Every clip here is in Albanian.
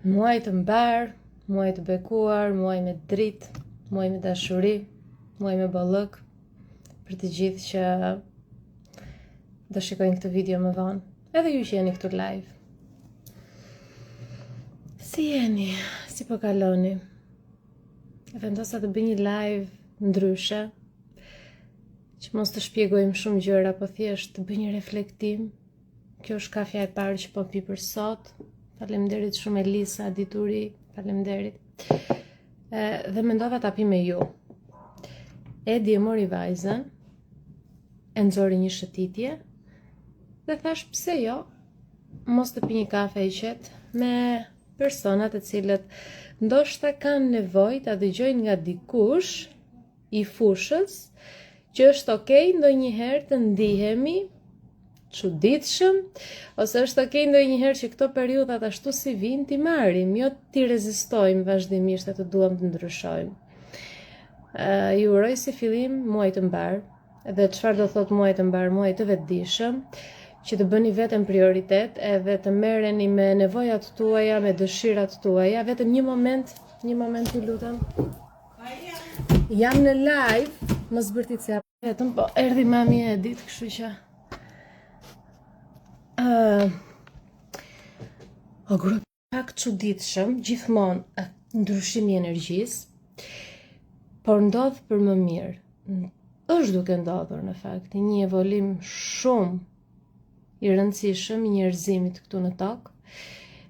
Muaj të mbar, muaj të bekuar, muaj me dritë, muaj me dashuri, muaj me bollëk, për të gjithë që do shikojnë këtë video më vonë, edhe ju që jeni këtu live. Si jeni? Si po kaloni? Vendosa të bëj një live ndryshe, që mos të shpjegojmë shumë gjëra, po thjesht të bëj një reflektim. Kjo është kafja e parë që po pi për sot. Faleminderit shumë Elisa, Dituri, faleminderit. Dhe mendova ta pi me ju. Edi e mori vajzën, e nxori një shëtitje, dhe thash pse jo, mos të pi një kafe i qetë me personat e cilët ndoshta kanë nevojë ta dëgjojnë nga dikush i fushës që është okay ndonjëherë të ndihemi çuditshëm, ose është okay ndonjëherë që këto periudhat ashtu si vinë t'i marrim, jo t'i rezistojmë vazhdimisht e të duam të ndryshojmë. Ju uroj si fillim muaj të mbar, dhe çfarë do thot muaj të mbar, muaj të vetëdijshëm, që të bëni veten prioritet edhe të merreni me nevojat tuaja, me dëshirat tuaja. Vetëm një moment ju lutem. Jam në live, mos bërtit vetëm, po erdhi mami e Edit, kështu që o grup pak çuditshëm, gjithmonë ndryshimi i energjisë, por ndodh për më mirë. Është duke ndodhur në fakt një evolim shumë i rëndësishëm i njerëzimit këtu në tokë,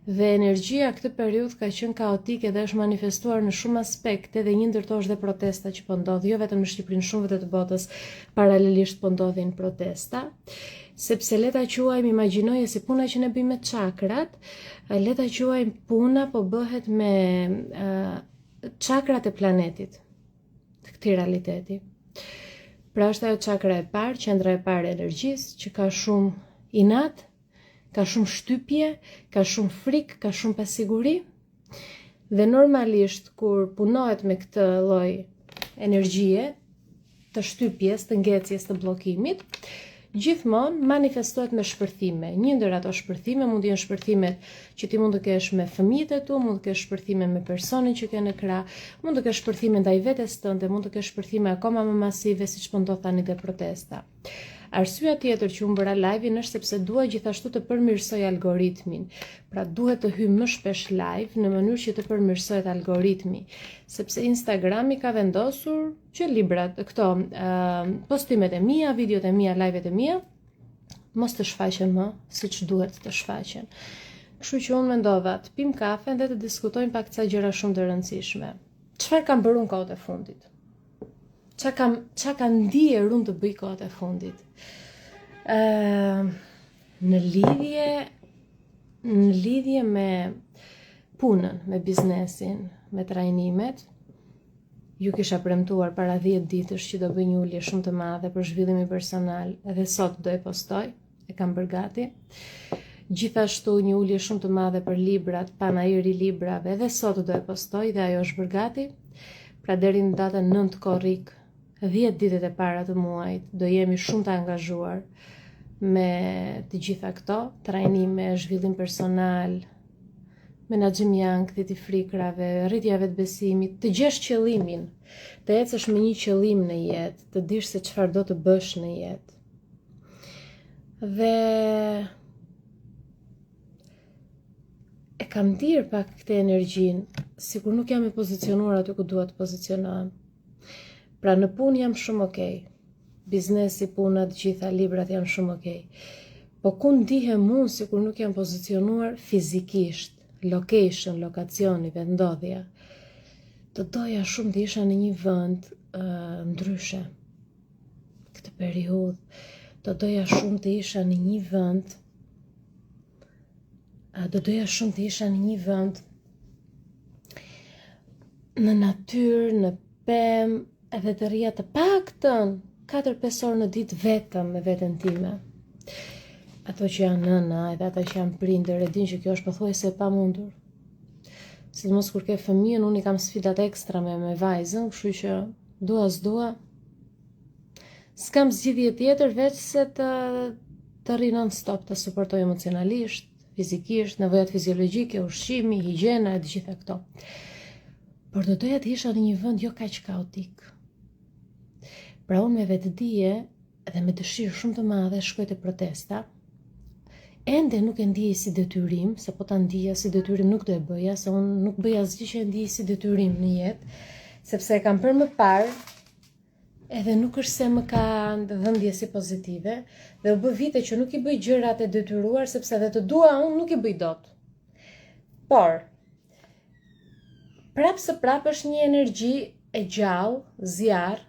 dhe energjia këtë periudhë ka qenë kaotike dhe është manifestuar në shumë aspekte, dhe një ndërto është dhe protesta që po ndodh, jo vetëm në Shqipërinë, shumë vete të botës paralelisht po ndodhin protesta. Sepse le ta quajmë, imagjinoje si puna që ne bëjmë me çakrat, le ta quajmë puna po bëhet me çakrat e planetit, të këtij realiteti. Pra është ajo çakra e parë, qendra e parë e energjisë, që ka shumë inat, ka shumë shtypje, ka shumë frikë, ka shumë pasiguri, dhe normalisht kur punohet me këtë lloj energjie, të shtypjes, të ngjecjes, të bllokimit, gjithmonë manifestohet me shpërthime. Një ndër ato shpërthime mund të jenë shpërthimet që ti mund të kesh me fëmijët e tu, mund të kesh shpërthime me personin që ke në krah, mund të kesh shpërthime ndaj vetes tënde, mund të kesh shpërthime akoma më masive, siç po ndodh tani te protesta. Arsyeja tjetër që unë bëra live-in është sepse dua gjithashtu të përmirësoj algoritmin. Pra duhet të hyj më shpesh live në mënyrë që të përmirësohet algoritmi, sepse Instagrami ka vendosur që librat, këto postimet e mia, videot e mia, live-et e mia mos të shfaqen më siç duhet të shfaqen. Kështu që unë mendova të pim kafe dhe të diskutojmë pak ca gjëra shumë të rëndësishme. Çfarë kam bërë unë kohët e fundit? Qa kam ndier unë të bëj kohët e fundit? Në lidhje me punën, me biznesin, me trajnimet, ju kisha premtuar para 10 ditësh që do bëj një ulje shumë të madhe për zhvillimi personal, edhe sot do e postoj, e kam bërë gati. Gjithashtu një ulje shumë të madhe për librat, panajri librave, edhe sot do e postoj dhe ajo është bërë gati. Pra deri në datën 9 korrik, 10 ditët e para të muajit, do jemi shumë të angazhuar me të gjitha këto, trajnime, zhvillim personal, menaxhim janë, kthjet i frikrave, rritja vetbesimit, të gjesh qëllimin, të ecësh me një qëllim në jetë, të dish se çfarë do të bësh në jetë. Dhe e kam dirë pak këtë energjinë, sikur nuk jam e pozicionuar aty ku dua të pozicionohem. Pra në punë jam shumë okay. Biznesi, puna, të gjitha librat janë shumë okay. Po ku ndihem unë sikur nuk jam pozicionuar fizikisht, location, lokacioni, vendodhja. Të doja shumë të isha në një vend ndryshe. Këtë periudhë, të doja shumë të isha në një vend në natyrë, në pemë, edhe të rria të paktën 4-5 orë në ditë vetëm me veten time. Ato që janë nëna, edhe ata që janë prindër, e din që kjo është pothuajse e pamundur. Sidomos kur ke fëmijën, unë i kam sfidat ekstra me vajzën, kështu që dua s'dua, s'kam zgjidhje tjetër veç se të rri non stop, të suportoj emocionalisht, fizikisht, nevojat fiziologjike, ushqimi, higjiena e të gjitha këto. Por do doja të isha në një vend jo kaq kaotik. Pra unë me vetëdije dhe me dëshirë shumë të madhe shkoj te protesta. Ende nuk e ndjej si detyrim, se po ta ndija si detyrim nuk do e bëja, se unë nuk bëja asgjë që e ndjej si detyrim në jetë, sepse e kam për më parë, edhe nuk është se më ka dhënë ndjesi pozitive, dhe u bë vite që nuk i bëj gjërat e detyruar, sepse edhe të dua unë nuk i bëj dot. Por prapë së prapë është një energji e gjallë, zjarr,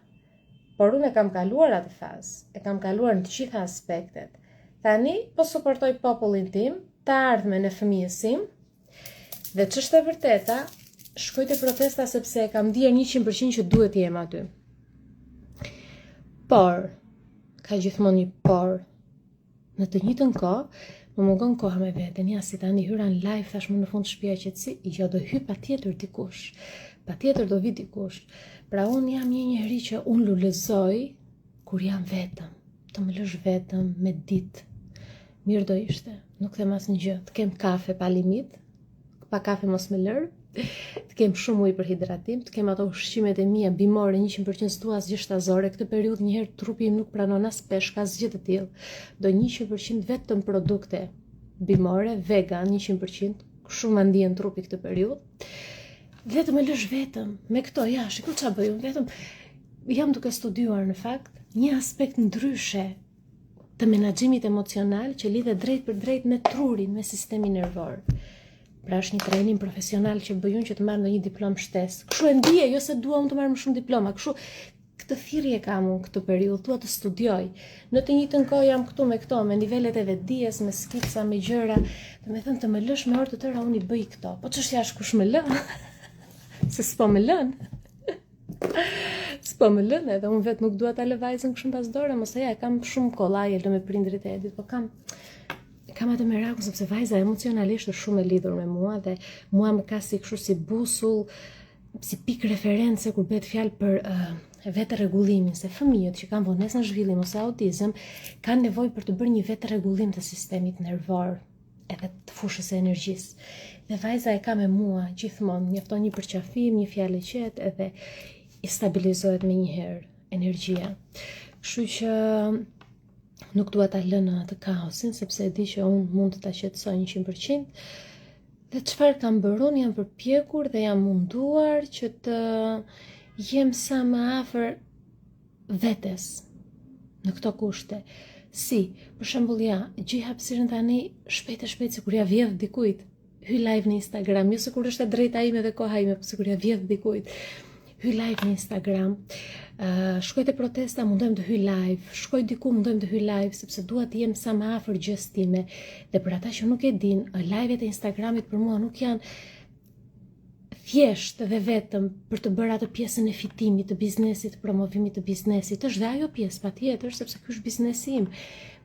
por unë e kam kaluar atë fazë, e kam kaluar në të gjitha aspektet. Tani po suportoj popullin tim, të ardhmen e fëmijës tim, dhe ç'është e vërteta, shkoj te protesta sepse e kam ndier 100% që duhet të jem aty. Por, ka gjithmonë një por. Në të njëjtën kohë, më mungon koha me veten, ja si tani hyra në live, thash më në fund shtëpia qetësi, jo do hy patjetër dikush. Patjetër do vi dikush. Pra unë jam një njeri që unë lullëzoj kur jam vetëm. Të më lësh vetëm me ditë. Mirë do ishte, nuk them asnjë gjë, të kem kafe pa limit, pa kafe mos më lër, të kem shumë ujë për hidratim, të kem ato ushqimet e mia bimore 100% s'dua asgjë shtazore. Këtë periudhë një herë trupi im nuk pranon as peshk, as gjë të tillë. Do 100% vetëm produkte bimore, vegan 100%, shumë ma ndihen trupi këtë periudhë. Dhe të më lësh vetëm me këto, ja, shikoj ç'a bëj unë, vetëm jam duke studiuar në fakt një aspekt ndryshe të menaxhimit emocional që lidhet drejt për drejt me trurin, me sistemin nervor. Pra është një trajnim profesional që bëj unë që të marr ndonjë diplomë shtesë. Kështu e ndije, jo se dua unë të marr më shumë diploma, kështu këtë thirrje kam unë këtë periudhë, dua të studioj. Në të njëjtën kohë jam këtu me këto, me nivelet e vetdijes, me skica, me gjëra, domethënë të më lësh me orë të tëra unë i bëj këto. Po ç'është jashtë kush më lë? Se s'po më lën. S'po më lën, edhe unë vetë nuk dua ta lë vajzën kështu pas dore, mos e ja, kam shumë kollaje lë me prindrit e Edit, po kam atë merakun sepse vajza emocionalisht është shumë e lidhur me mua dhe mua më ka si kështu si busull, si pikë reference kur bëhet fjalë për vetë rregullimin, se fëmijët që kanë vonesën zhvillim ose autizëm kanë nevojë për të bërë një vetë rregullim të sistemit nervor edhe të fushës së energjisë. Dhe vajza e ka me mua gjithmonë, mjafton një përqafim, një fjalë qetë edhe i stabilizohet me njëherë energjia. Kështu që nuk dua ta lënë atë kaosin, sepse e di që unë mund të ta qetësoj 100%. Dhe çfarë kam bërë unë, jam përpjekur dhe jam munduar që të jem sa më afër vetes në këto kushte. Si, për shembull ja, gjej hapësirën tani shpejt e shpejt sikur ja vjedh dikujt. Hy live në Instagram, jo sikur është e drejta ime dhe koha ime, por sikur ja vjedh dikujt. Hy live në Instagram, shkoj te protesta, mundohem të hy live, shkoj diku, mundohem të hy live, sepse dua të jem sa më afër gjës time. Dhe për ata që nuk e din, live-et e Instagramit për mua nuk janë thjesht dhe vetëm për të bërë atë pjesën e fitimit të biznesit, promovimit të biznesit. Është dhe ajo pjesë patjetër, sepse ky është biznesi im.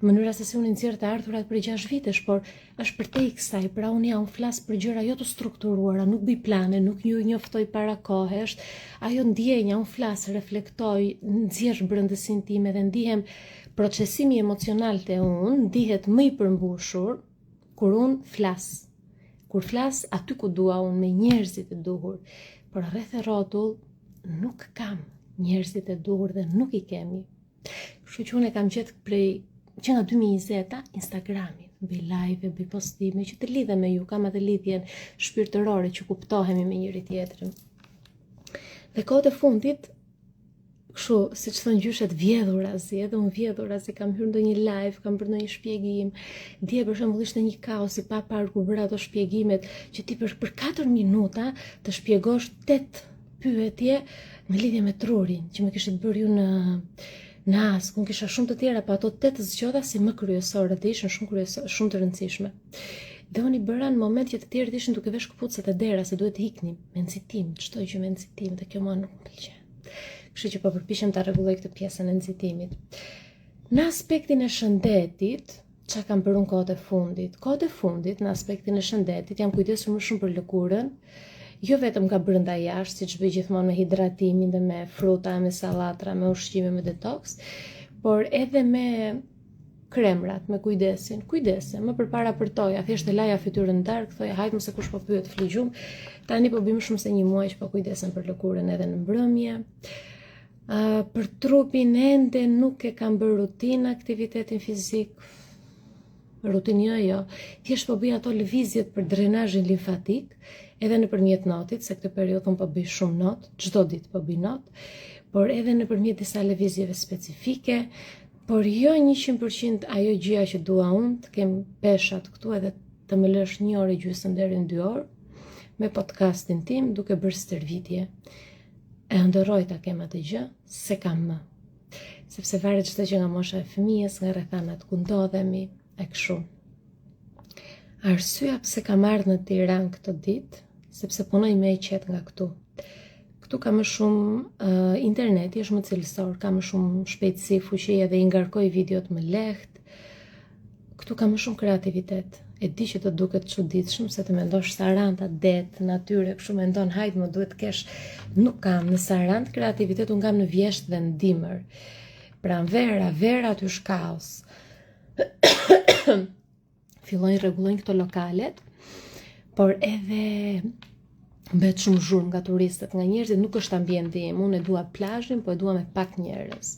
Mënyra se si unë nxjerr të ardhurat për 6 vitesh, por është përtej kësaj. Pra unë jam flas për gjëra jo të strukturuara, nuk bëj plane, nuk ju njoftoj para kohë, është ajo ndjenja, unë flas, reflektoj, nxjerr brendësinë time dhe ndihem procesimi emocional te unë ndihet më i përmbushur kur unë flas. Kur flas aty ku dua unë me njerëzit e duhur, por rreth e rrotull nuk kam njerëzit e duhur dhe nuk i kemi. Kështu që unë e kam gjetë që nga 2020 Instagramin, bëj live, bëj postime që të lidhem me ju, kam atë lidhjen shpirtërore që kuptohemi me njëri tjetrin. Dhe kohët e fundit, kështu, siç thon gjyshet vjedhurazi, edhe unë vjedhurazi kam hyrë ndonjë live, kam bërë ndonjë shpjegim. Dje për shembull ishte një kaos i papar kur bëra ato shpjegimet që ti për 4 minuta të shpjegosh 8 pyetje në lidhje me trurin që më kishit bërë ju në Ask. Unë kisha shumë të tjera, pa ato 8 zgjoda si më kryesore, dhe ishin shumë të rëndësishme. Dhe unë i bëra në moment që të tjerët ishin duke vesh këpucët e dera se duhet hiknim me nxitim, çdo gjë me nxitim, dhe kjo mua nuk më pëlqen. Kështu që po përpiqem ta rregulloj këtë pjesën e nxitimit. Në aspektin e shëndetit, çka kam bërë kohët e fundit? Kohët e fundit në aspektin e shëndetit jam kujdesur më shumë për lëkurën, jo vetëm nga brenda jashtë, siç bëj gjithmonë me hidratimin dhe me fruta, me sallatra, me ushqime, me detox, por edhe me kremrat me kujdesin. Kujdese, më përpara përtoja, thjesht e laja fytyrën darkë, thoja hajt mos e kush po pyet fligjum. Tani po bëjmë shumë se 1 muaj që po kujdesen për lëkurën edhe në mbrëmje. Për trupin ende nuk e kam bërë rutinë aktivitetin fizik. Rutinë jo. Thjesht po bëj ato lëvizjet për drenazhin limfatik, edhe nëpërmjet notit, se këtë periudhë unë po bëj shumë not, çdo ditë po bëj not, por edhe nëpërmjet disa lëvizjeve specifike, por jo 100% ajo gjëja që dua unë, të kem peshat këtu edhe të më lësh 1 orë e gjysmë deri në 2 orë me podcastin tim duke bërë stërvitje. E ndërroj ta kem atë gjë, se kam më. Sepse varet çdo gjë nga mosha e fëmijës, nga rrethanat ku ndodhemi, e kështu. Arsyeja pse kam ardhur në Tiranë këtë ditë, sepse punoj më i qetë nga këtu. Këtu ka më shumë interneti, është më cilësor, ka më shumë shpejtësi, fuqi edhe i ngarkoj videot më lehtë. Këtu ka më shumë kreativitet. E di që të duket çuditshëm se të mendosh Saranda, det, natyrë, kështu mendon, hajt më duhet kesh. Nuk kam në Sarandë kreativitet, unë kam në Vjeshtë dhe në Dimër. Pra në vera aty është kaos. Fillojnë rregullojnë këto lokalet, por edhe bëhet shumë zhurmë nga turistët, nga njerëzit, nuk është ambienti im. Unë e dua plazhin, po e dua me pak njerëz.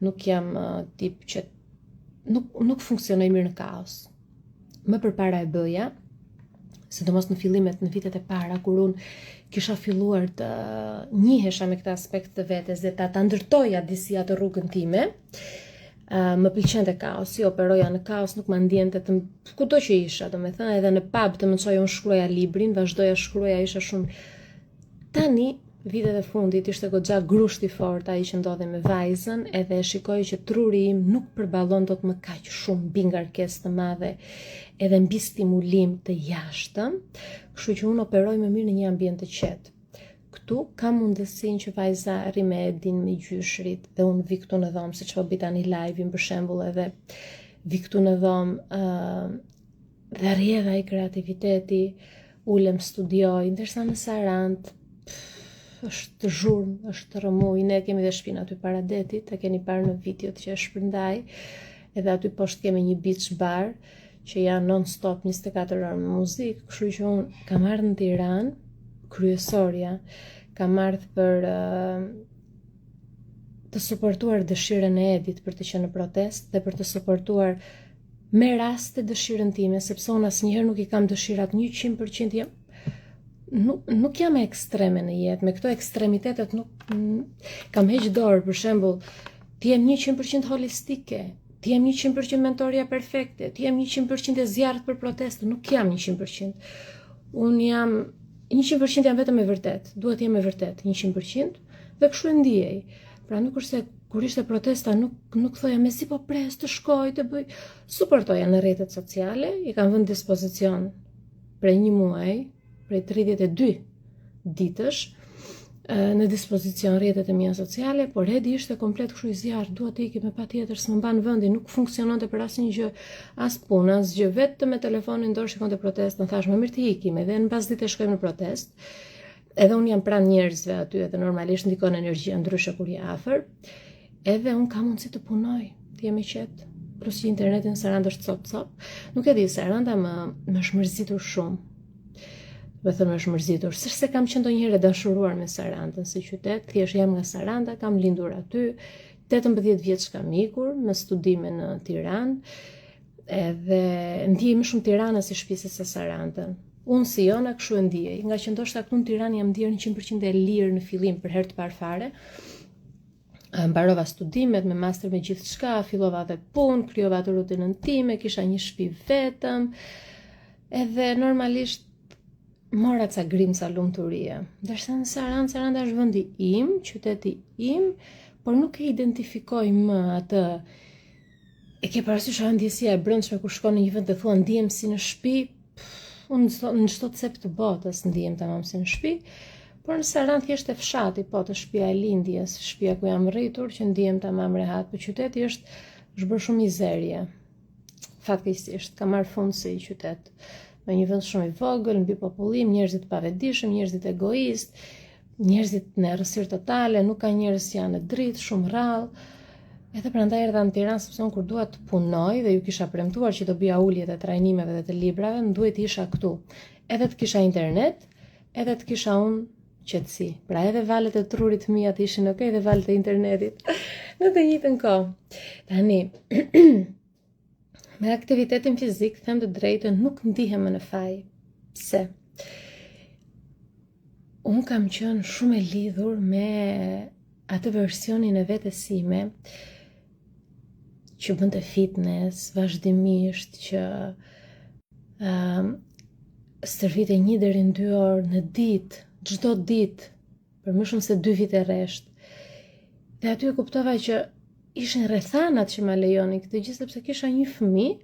Nuk jam tip që nuk funksionoj mirë në kaos. Më përpara e bëja, sidomos në fillimet, në vitet e para, kur unë kisha filluar të njihesha me këtë aspekt të vetes dhe ta ndërtoja disi atë rrugën time. Më pëlqente kaosi, operoja në kaos, nuk më ndjente të kudo që isha, domethënë edhe në pub të mësoja unë shkruaja librin, vazhdoja shkruaja, isha shumë. Tani, vitet e fundit ishte goxha grusht i fortë ai që ndodhi me vajzën, edhe shikoj që truri im nuk përballon dot më kaq shumë mbi ngarkesë të madhe, edhe mbi stimulim të jashtëm, kështu që unë operoj më mirë në një ambient të qetë. Këtu kam mundësinë që vajza rri me Edin, me gjyshrit, dhe unë vi këtu në dhomë, siç po bëj tani live-in për shembull, edhe vi këtu në dhomë dhe rrjedh ai kreativiteti, ulem studioj, ndërsa në Sarandë është zhurmë, është rrëmuj, ne kemi dhe shtëpinë aty para detit, e keni parë në videot që e shpërndaj, edhe aty poshtë kemi një beach bar që janë non-stop 24 orë me muzikë, kështu që unë kam ardhur në Tiranë, kryesorja, kam ardhur për të suportuar dëshirën e Edit për të qenë në protest dhe për të suportuar me raste dëshirën time, sepse unë asnjëherë nuk i kam dëshirat 100% jam. Nuk jam ekstreme në jetë, me këto ekstremitetet nuk kam heq dorë, për shembull, ti jem 100% holistike, ti jem 100% mentoria perfekte, ti jem 100% e zjarrt për protestë, nuk jam 100%. Unë jam 100% jam vetëm e vërtet, duhet jem e vërtet 100% dhe kështu e ndjej. Pra nuk është se kur ishte protesta nuk thoja me si po pres të shkoj të bëj, suportoja në rrjetet sociale, i kam vënë dispozicion prej 1 muaj, prej 32 ditësh në dispozicion rrjetet e mia sociale, por Edi ishte komplet kështu i zjarrt, dua të ikim me patjetër, s'më mban vendi, nuk funksiononte për asnjë gjë, as punë, as gjë, vetëm me telefonin dorë shikonte protestën, thash më mirë të ikim, edhe në pas ditë shkojmë në protestë. Edhe unë jam pranë njerëzve aty, edhe normalisht ndikon energjia ndryshe kur je afër. Edhe unë kam mundësi të punoj, të jem i qetë. Plus që interneti në Sarandë është cop. Nuk e di, Saranda më është mërzitur shumë. Me thënë është mërzitur, se kam qenë ndonjëherë e dashuruar me Sarandën si qytet, thjesht jam nga Saranda, kam lindur aty, 18 vjeç kam ikur me studime në Tiranë, edhe ndjej më shumë Tiranën si shtëpi se Sarandën. Unë si jona kështu e ndjej, nga që ndoshta këtu në Tiranë jam ndier 100% e lirë në fillim për herë të parë fare. Mbarova studimet me master me gjithçka, fillova dhe punë, krijova atë rutinën time, kisha një shtëpi vetëm, edhe normalisht mora ca grimca lumturie. Ndërsa në Saranda është vendi im, qyteti im, por nuk e identifikoj më atë. E ke parasysh ndjesia e brendshme kur shkon në një vend dhe thua ndihem si në shtëpi. Unë në çdo cep të botës ndihem tamam si në shtëpi, por në Sarandë thjesht e fshati, po të shtëpia e lindjes, shtëpia ku jam rritur, që ndihem tamam rehat, por qyteti është bërë shumë mizerie. Fatkeqësisht, ka marrë fund si qytet. Me një vend shumë i vogël, mbi popullim, njerëzit pavetëdijshëm, njerëzit egoist, njerëzit në errësirë totale, nuk ka njerëz që janë në dritë, shumë rrallë. Edhe prandaj erdha në Tiranë sepse unë kur dua të punoj dhe ju kisha premtuar që do bëja uljet e trajnimeve dhe të librave, më duhet isha këtu. Edhe të kisha internet, edhe të kisha unë qetësi. Pra edhe valët e trurit mia të ishin okay dhe valët e internetit në të njëjtën kohë. Tani me aktivitetin fizik, them të drejtën, nuk ndihem më në faj. Pse? Unë kam qenë shumë e lidhur me atë versionin e vetes sime që bënte fitness vazhdimisht, që stërvite 1 deri në 2 orë në ditë, çdo ditë, për më shumë se 2 vite rresht. Dhe aty e kuptova që ishin rrethanat që ma lejonin këtë gjë, sepse kisha një fëmijë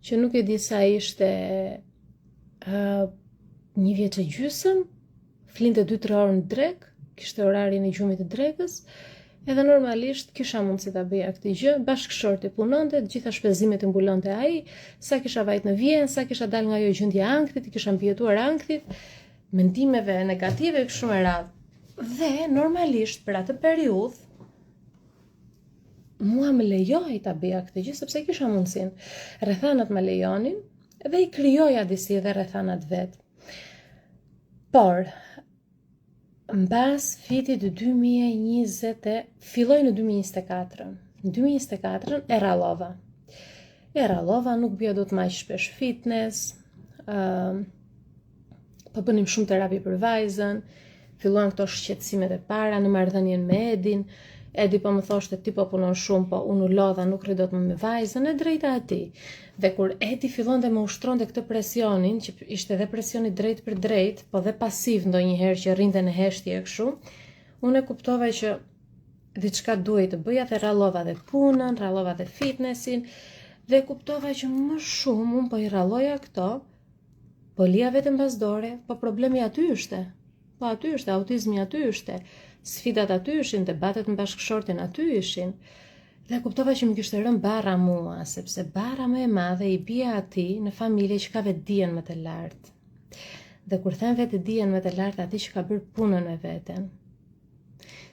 që nuk e di sa ishte 1 vjeç e gjysmë, flinte 2-3 orë në drek, kishte orarin e gjumit të drekës, edhe normalisht kisha mundësi ta bëja këtë gjë, bashkëshorti punonte, të gjitha shpenzimet i mbulonte ai, sa kisha vajt në Vjenë, sa kisha dal nga ajo gjendja e ankthit, kisha mbijetuar ankthit, mendimeve negative kështu me radhë. Dhe normalisht për atë periudhë mua më lejoi ta bëja këtë gjë sepse kisha mundësinë. Rrethanat më lejonin dhe i krijoja disi edhe rrethanat vet. Por mbas vitit 2020, filloi në 2024. Në 2024 e rallova. Nuk bija dot më aq shpesh fitness, po bënim shumë terapi për vajzën, filluan këto shqetësimet e para në marrëdhënien me Edin. Edi po më thoshte ti po punon shumë, po unë u lodha, nuk rri dot më me vajzën, e drejta atij. Dhe kur Edi fillon dhe më ushtronte këtë presionin, që ishte dhe presioni drejt për drejt, po dhe pasiv ndonjëherë që rrinte në heshtje kështu, unë e kuptova që diçka duhej të bëja dhe rallova dhe punën, rallova dhe fitnessin, dhe kuptova që më shumë unë po i ralloja këto, po lija vetëm pas dore, po problemi aty ishte. Po aty ishte, autizmi aty ishte. Sfidat aty ishin, debatet me bashkëshortin aty ishin. Dhe kuptova që më kishte rënë barra mua, sepse barra më e madhe i bie atij në familje që ka vetdijen më të lartë. Dhe kur them vetdijen më të lartë, atij që ka bërë punën me veten.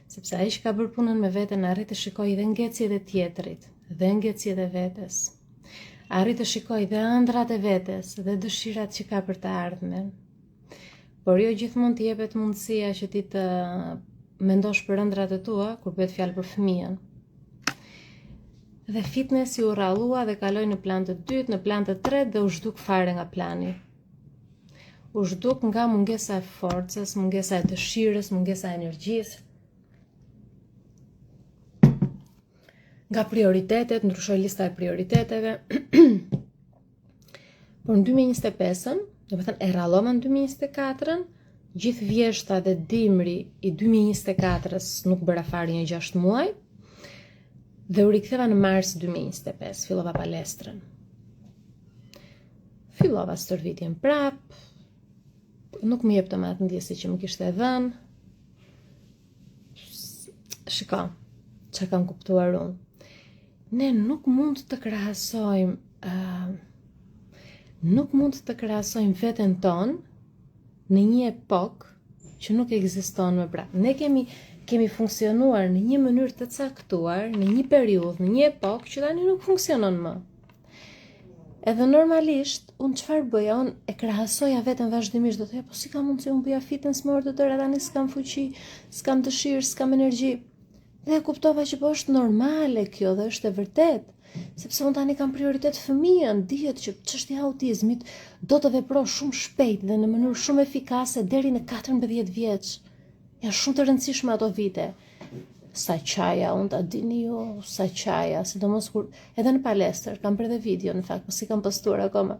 Sepse ai që ka bërë punën me veten arrit të shikojë dhe ngecjet e tjetrit, dhe ngecjet e vetes. Arrit të shikojë dhe ëndrat e vetes dhe dëshirat që ka për të ardhmen. Por jo gjithmonë t'i jepet mundësia që ti të mendosh për ëndrat e tua kur bëhet fjalë për fëmijën. Dhe fitnessi u rallua dhe kaloi në plan të dytë, në plan të tretë dhe u zhduk fare nga plani. U zhduk nga mungesa e forcës, mungesa e dëshirës, mungesa e energjisë. Nga prioritetet, ndryshoi lista e prioriteteve. Por në 2025-ën, do të thënë e rallova në 2024-ën, gjithë vjeshta dhe dimri i 2024-s nuk bëra fare një 6 muaj, dhe u riktheva në mars 2025, fillova palestrën. Fillova stërvitjen prap, nuk më jep të matë ndjesi që më kishte dhënë. Shiko, që kam kuptuar unë. Ne nuk mund të krahasojmë veten tonë në një epokë që nuk ekziston më pra. Ne kemi funksionuar në një mënyrë të caktuar, në një periudhë, në një epokë që tani nuk funksionon më. Edhe normalisht, unë çfarë bëja? Unë e krahasoja veten vazhdimisht, do të thoya, po si ka mundësi unë bëja fitness më orë të tëra, tani s'kam fuqi, s'kam dëshirë, s'kam energji. Dhe e kuptova që po është normale kjo dhe është e vërtet. Sepse unë tani kam prioritet fëmijën, dihet që çështja e autizmit do të veprosh shumë shpejt dhe në mënyrë shumë efikase deri në 14 vjeç. Janë shumë të rëndësishme ato vite. Sa qaja, unë ta dini ju, sa qaja, sidomos kur edhe në palestër, kam bërë dhe video në fakt, po si kam postuar akoma,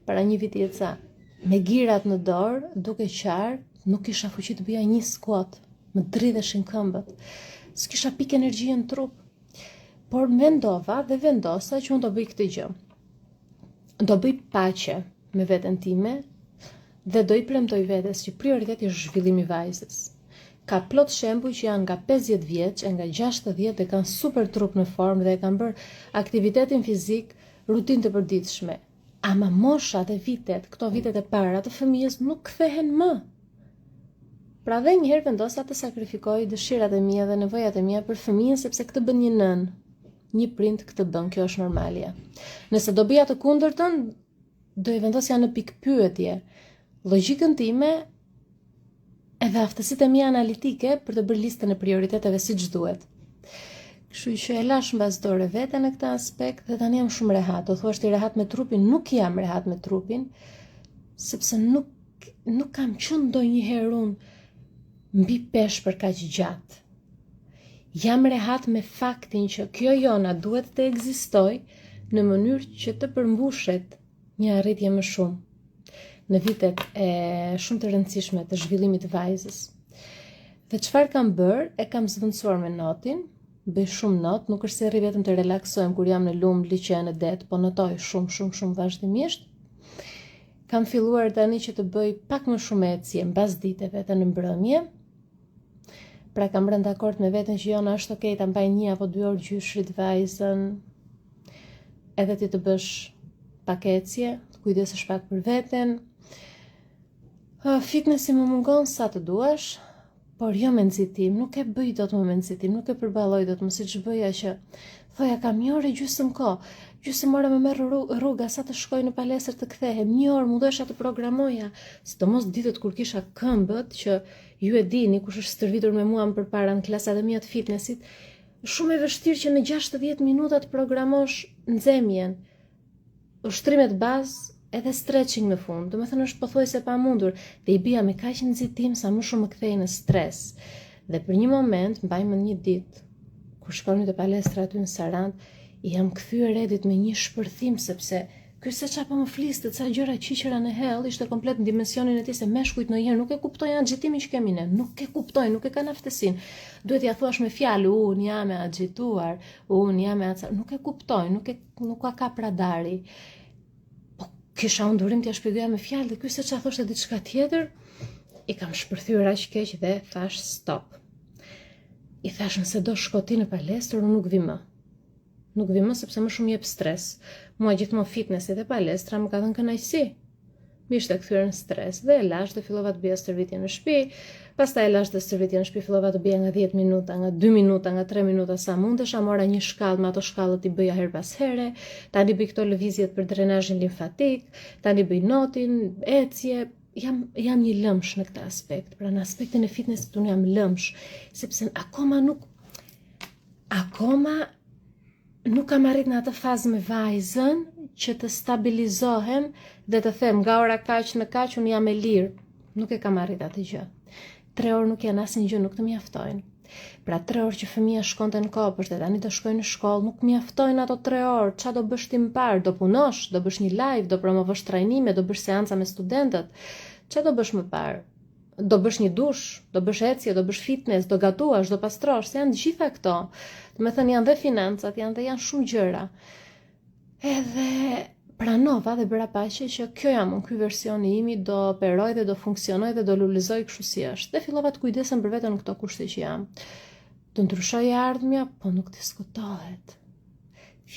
para një viti e ca. Me girat në dorë, duke qarë, nuk kisha fuqi të bëja një squat, më dridheshin këmbët. S'kisha pikë energjie në trup. Por mendova dhe vendosa që unë do bëj këtë gjë. Do bëj paqe me veten time dhe do i premtoj vetes që prioriteti është zhvillimi i vajzës. Ka plot shembuj që janë nga 50 vjeç, e nga 60 dhe kanë super trup në formë dhe kanë bërë aktivitetin fizik rutinë të përditshme. Ama mosha dhe vitet, këto vitet e para të fëmijës nuk kthehen më. Pra dhe njëherë vendosa të sakrifikoj dëshirat e mia dhe nevojat e mia për fëmijën sepse këtë bën një nën. një prind këtë bën, kjo është normalja. Nëse do bëja të kundërtën, do i vendosja në pikë pyetje logjikën time edhe aftësitë e mia analitike për të bërë listën e prioriteteve siç duhet. Kështu që e lash mbas dore veten në këtë aspekt dhe tani jam shumë rehat. Do thuash ti rehat me trupin, nuk jam rehat me trupin, sepse nuk kam qenë ndonjëherë unë mbi peshë për kaq gjatë. Jam rehat me faktin që kjo jona duhet të ekzistoj në mënyrë që të përmbushet një arritje më shumë në vitet e shumë të rëndësishme të zhvillimit të vajzës. Dhe çfarë kam bërë? E kam zvendësuar me notin, bëj shumë not, nuk është se rri vetëm të relaksohem kur jam në lumë, liqen e det, po notoj shumë vazhdimisht. Kam filluar tani që të bëj pak më shumë ecje mbas diteve të në mbrëmje. Pra kam rënë dakord me veten që jona është okay ta mbaj 1 apo 2 orë gjyshrit vajzën, edhe ti të bësh pak ecje, të kujdesesh pak për veten. Fitnessi më mungon sa të duash, por jo me nxitim, nuk e bëj dot më me nxitim, nuk e përballoj dot më siç bëja që thoja kam 1 orë gjysmë kohë, gjysmë ore më merr rruga sa të shkoj në palestër të kthehem, 1 orë mundesha të programoja, sidomos ditët kur kisha këmbët që ju e dini kush është stërvitur me mua më përpara në klasat e mia të fitnessit, shumë e vështirë që në 60 minuta të programosh nxemjen, ushtrimet bazë edhe stretching në fund. Domethënë është pothuajse pamundur dhe i bija me kaq nxitim sa më shumë më kthej në stres. Dhe për një moment mbaj mend një ditë kur shkonim te palestra aty në Sarand, jam kthyer edit me një shpërthim sepse ky se çapo më fliste, ca gjëra qiqëra në hell, ishte komplet në dimensionin e tij se meshkujt ndonjëherë nuk e kuptojnë agjitimin që kemi ne, nuk e kuptojnë, nuk e kanë aftësinë. Duhet ja thuash me fjalë, unë jam e agjituar, unë jam e nuk e kuptojnë, nuk ka pradari. Kisha unë durim t'ja shpjegoja me fjalë dhe ky se ç'a thoshte diçka tjetër, i kam shpërthyer aq keq dhe thash stop. I thash nëse do shko ti në palestër, unë nuk vi më. Nuk vi më sepse më shumë jep stres. Mua gjithmonë fitnessi dhe palestra më ka dhënë kënaqësi. Mi ishte kthyer në stres dhe e lash dhe fillova të bëja stërvitje në shtëpi. Pastaj e lash dhe stërvitje në shtëpi, fillova të bëja nga 10 minuta, nga 2 minuta, nga 3 minuta sa mundesha, mora një shkallë, me ato shkallët i bëja her pas here, tani bëj këto lëvizjet për drenazhin limfatik, tani bëj notin, ecje, jam një lëmsh në këtë aspekt. Pra në aspektin e fitnessit unë jam lëmsh, sepse akoma nuk kam arrit në atë fazë me vajzën që të stabilizohem dhe të them nga ora kaq në kaq unë jam e lirë. Nuk e kam arrit atë gjë. 3 orë nuk janë asnjë gjë, nuk të mjaftojnë. Pra 3 orë që fëmia shkonte në kopësht dhe tani do shkojnë në shkollë, nuk mjaftojnë ato 3 orë. Ç'a do bësh ti më parë? Do punosh, do bësh një live, do promovosh trajnime, do bësh seanca me studentët. Ç'a do bësh më parë? Do bësh një dush, do bësh ecje, do bësh fitness, do gatuash, do pastrosh, se janë të gjitha këto. Domethënë janë dhe financat, janë shumë gjëra. Edhe pranova dhe bëra paqe që kjo jam unë, ky versioni imi do operoj dhe do funksionoj dhe do lulizoj kështu si është. Dhe fillova të kujdesem për veten në këto kushte që jam. Të ndryshoj ardhmja, po nuk diskutohet.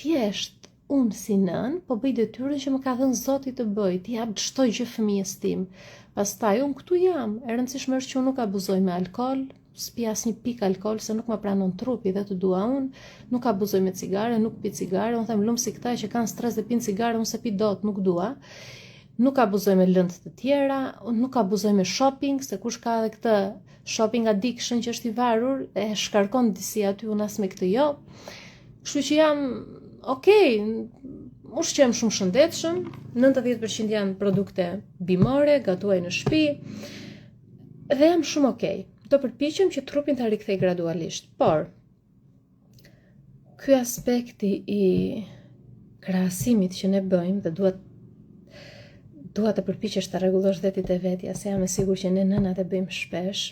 Thjesht unë si nën, po bëj detyrën që më ka dhënë Zoti të bëj, të jap çdo gjë fëmijës tim. Pastaj unë këtu jam, e rëndësishme është që unë nuk abuzoj me alkool, s'pi asnjë pikë alkool se nuk më pranon trupi dhe të dua unë, nuk abuzoj me cigare, nuk pi cigare, unë them lumë si këta që kanë stres dhe pin cigare, unë se pi dot, nuk dua. Nuk abuzoj me lëndë të tjera, unë nuk abuzoj me shopping, se kush ka edhe këtë shopping addiction që është i varur, e shkarkon disi aty, unë as me këtë jo. Kështu që jam okay, ushqem shumë shëndetshëm, 90% janë produkte bimore, gatuaj në shtëpi, dhe jam shumë okay. Do përpiqem që trupin ta rikthej gradualisht, por ky aspekti i krahasimit që ne bëjmë dhe dua të përpiqesh ta rregullosh vetit e vetja, se jam e sigurt që ne nënat e bëjmë shpesh.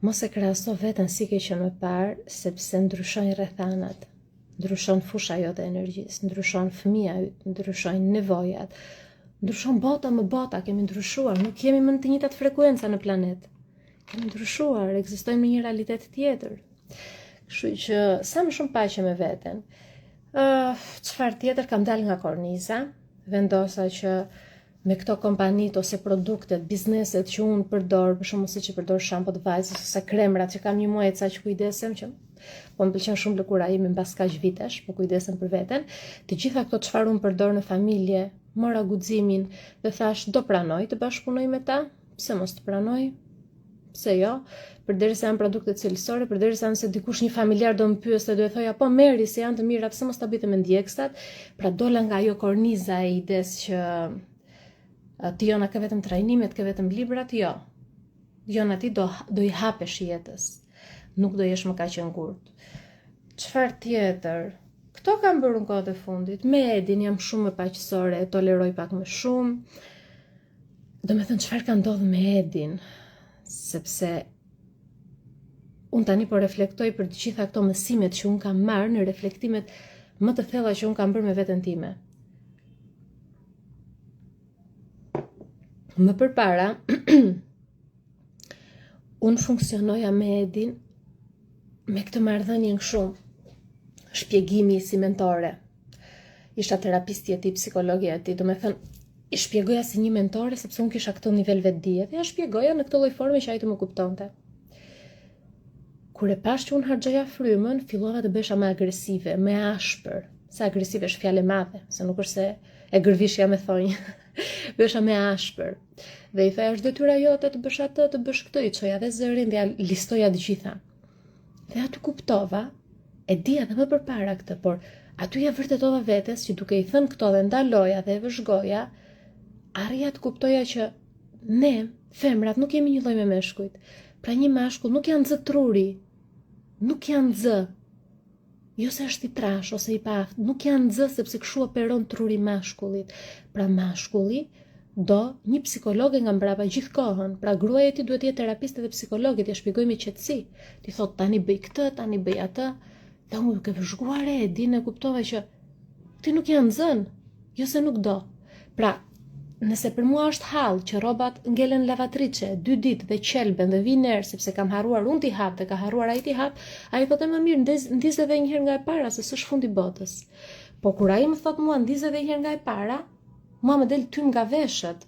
Mos e krahaso veten si ke qenë më parë, sepse ndryshojnë rrethanat. Ndryshon fusha jote e energjisë, ndryshon fëmia yt, ndryshojnë nevojat, ndryshon bota më bota, kemi ndryshuar, nuk jemi më në të njëjtat frekuenca në planet. Kemi ndryshuar, ekzistojmë në një realitet tjetër. Kështu që sa më shumë paqe me veten. Çfarë tjetër, kam dalë nga korniza, vendosa që me këto kompanit ose produktet, bizneset që unë përdor, për shembull siç e përdor shampot vajzës ose kremrat që kam një muaj ca që kujdesem që Po më pëlqen shumë lëkura ime mbas kaq vitesh, po kujdesem për veten. Të gjitha këto çfarë unë përdor në familje, mora guximin dhe thash do pranoj të bashkëpunoj me ta, pse mos të pranoj? Pse jo? Përderisa janë produkte cilësore, përderisa nëse dikush një familjar do më pyeste, do e thoja po merri se janë të mira, pse mos ta bëjte me ndjeksat? Pra dola nga ajo korniza e ides që ti jona ke vetëm trajnimet, ke vetëm librat, jo. Jona ti do i hapesh jetës. Nuk do jesh më kaq e ngurt. Çfarë tjetër? Këto kam bërë në kohët e fundit. Me Edin jam shumë më paqësore, e toleroj pak më shumë. Domethënë çfarë ka ndodhur me Edin? Sepse unë tani po reflektoj për të gjitha këto mësimet që unë kam marrë në reflektimet më të thella që unë kam bërë me veten time. Më përpara, unë funksionoja me Edin me këtë marrëdhënie shumë shpjegimi si mentore. Isha terapisti e tij, psikologja e tij, domethënë i shpjegoja si një mentore sepse unë kisha këtë nivel vetdije dhe ja shpjegoja në këtë lloj forme që ai të më kuptonte. Kur e pash që unë harxhoja frymën, fillova të besha më agresive, më ashpër. Sa agresive është fjalë e madhe, se nuk është se e gërvishja me thonjë. Besha më ashpër. Dhe i thaja, është detyra jote të bësh atë, të bësh këtë, i çoja dhe zërin dhe ja listoja të gjitha. Dhe aty kuptova, e dija edhe më përpara këtë, por aty ja vërtetova vetes që duke i thënë këto dhe ndaloja dhe e vëzhgoja, arrija të kuptoja që ne, femrat, nuk jemi një lloj me meshkujt. Pra një mashkull nuk janë zë truri, nuk janë zë. Jo se është i trash ose i paft, nuk janë zë sepse kështu operon truri mashkullit. Pra mashkulli do një psikologe nga mbrapa gjithë kohën. Pra gruaja e tij duhet të jetë terapiste dhe psikologe, t'ia shpjegoj me qetësi. Ti thot tani bëj këtë, tani bëj atë. Dhe unë duke vëzhguar Edin e kuptova që ti nuk janë zën, jo se nuk do. Pra, nëse për mua është hall që rrobat ngelen lavatriçe 2 ditë dhe qelben dhe vinë erë sepse kam harruar unë t'i hap dhe ka harruar ai t'i hap, ai thotë më mirë ndiz edhe një herë nga e para se s'është fundi botës. Po kur ai më thot mua ndiz edhe një herë nga e para, mua më del tym nga veshët.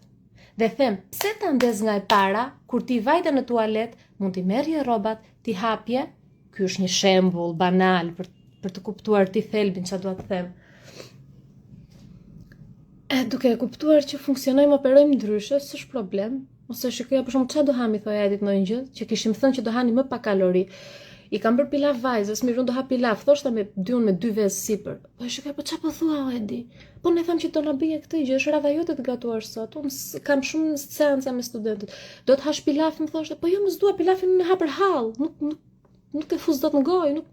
Dhe them, pse ta ndez nga e para, kur ti vajte në tualet, mund t'i merrje rrobat, t'i hapje. Ky është një shembull banal për të kuptuar ti thelbin çfarë dua të them. Duke e kuptuar që funksionojmë, operojmë ndryshe, s'është problem. Ose shikoja për shembull çfarë do hani thoya Edit në një gjë, që kishim thënë që do hani më pak kalori. I kam bërë pilaf vajzës, mirë unë do ha pilaf, thoshta me 2 vezë sipër. Po shikoj, po çfarë po thua Edi? Po ne tham që do na bëje këtë gjë, është radha jote të gatuar sot. Unë kam shumë seanca me studentët. Do të hash pilaf, më thoshte, po jo më s'dua pilafin në hapër hall. Nuk e fuz dot në gojë, nuk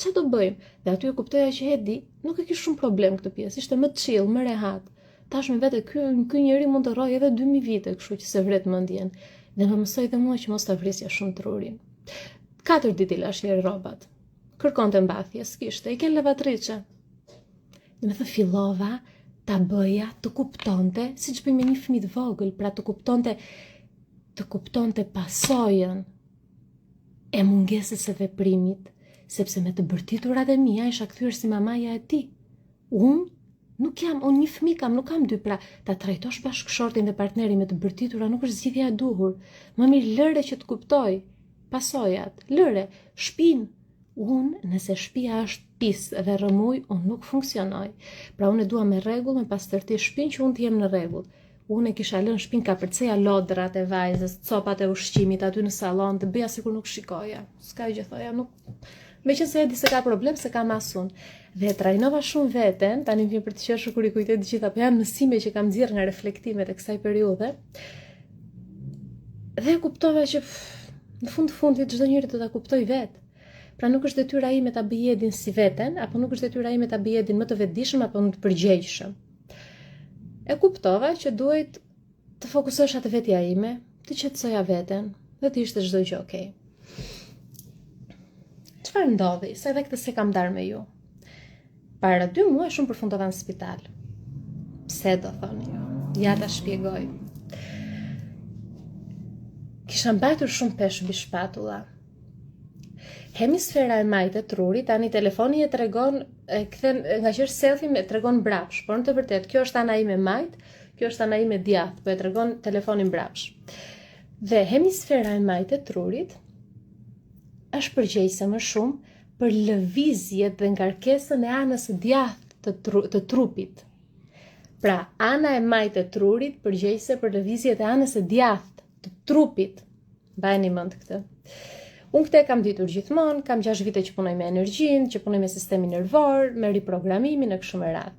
çfarë do bëjmë? Dhe aty e kuptoja që Edi nuk e kishte shumë problem këtë pjesë, ishte më chill, më rehat. Tash me vete ky njeri mund të rrojë edhe 2000 vite, kështu që se vret mendjen. Dhe më mësoi dhe mua që mos ta vrisja shumë trurin. 4 ditë i lash një rrobat. Kërkonte mbathje, s'kishte, i ken lavatriçe. Dhe më thë fillova ta bëja të kuptonte, siç bëjmë me një fëmijë të vogël, pra të kuptonte pasojën e mungesës së veprimit, sepse me të bërtiturat e mia isha kthyer si mamaja e tij. Unë një fëmijë kam, nuk kam 2, pra ta trajtosh bashkëshortin dhe partnerin me të bërtitura nuk është zgjidhja e duhur. Më mirë lëre që të kuptoj pasojat, lëre, shpinë. Unë, nëse shtëpia është pis dhe rrëmuj, unë nuk funksionoj. Pra unë e dua me rregull, me pastërti shpinë që unë të jem në rregull. Unë e kisha lënë shpinë kapërceja lodrat e vajzës, copat e ushqimit aty në sallon, të bëja sikur nuk shikoja. S'ka gjë thoja, nuk. Meqense e di se ka problem, se kam asun. Dhe trajnova shumë veten, tani vjen për të qeshur kur i kujtoj të gjitha, po janë mësime që kam nxjerr nga reflektimet e kësaj periudhe. Dhe kuptova që në fundit çdo njeri do ta kuptoj vet. Pra nuk është detyra ime ta bëj Edin si veten, apo nuk është detyra ime ta bëj Edin më të vetëdijshëm apo më të përgjegjshëm. E kuptova që duhet të fokusohesha te vetja ime, të qetësoja veten dhe të ishte çdo gjë okay. Çfarë ndodhi? Se edhe këtë se kam darë me ju. Para 2 muaj shumë përfundova në spital. Pse do thoni ju? Ja ta shpjegoj. Kisha mbajtur shumë peshë mbi shpatulla. Hemisfera e majtë e trurit, tani telefoni e tregon, kthen nga që është selfie e tregon mbrapsh, por në të vërtetë kjo është ana ime majt, kjo është ana ime djathtë, po e tregon telefonin mbrapsh. Dhe hemisfera e majtë e trurit është përgjegjëse më shumë për lëvizjet dhe ngarkesën e anës së djathtë të trupit. Pra, ana e majtë e trurit përgjegjëse për lëvizjet e anës së djathtë të trupit. Mbajini mend këtë. Unë këtë kam ditur gjithmonë, kam 6 vite që punoj me energjinë, që punoj me sistemin nervor, me riprogramimin e kështu me radhë.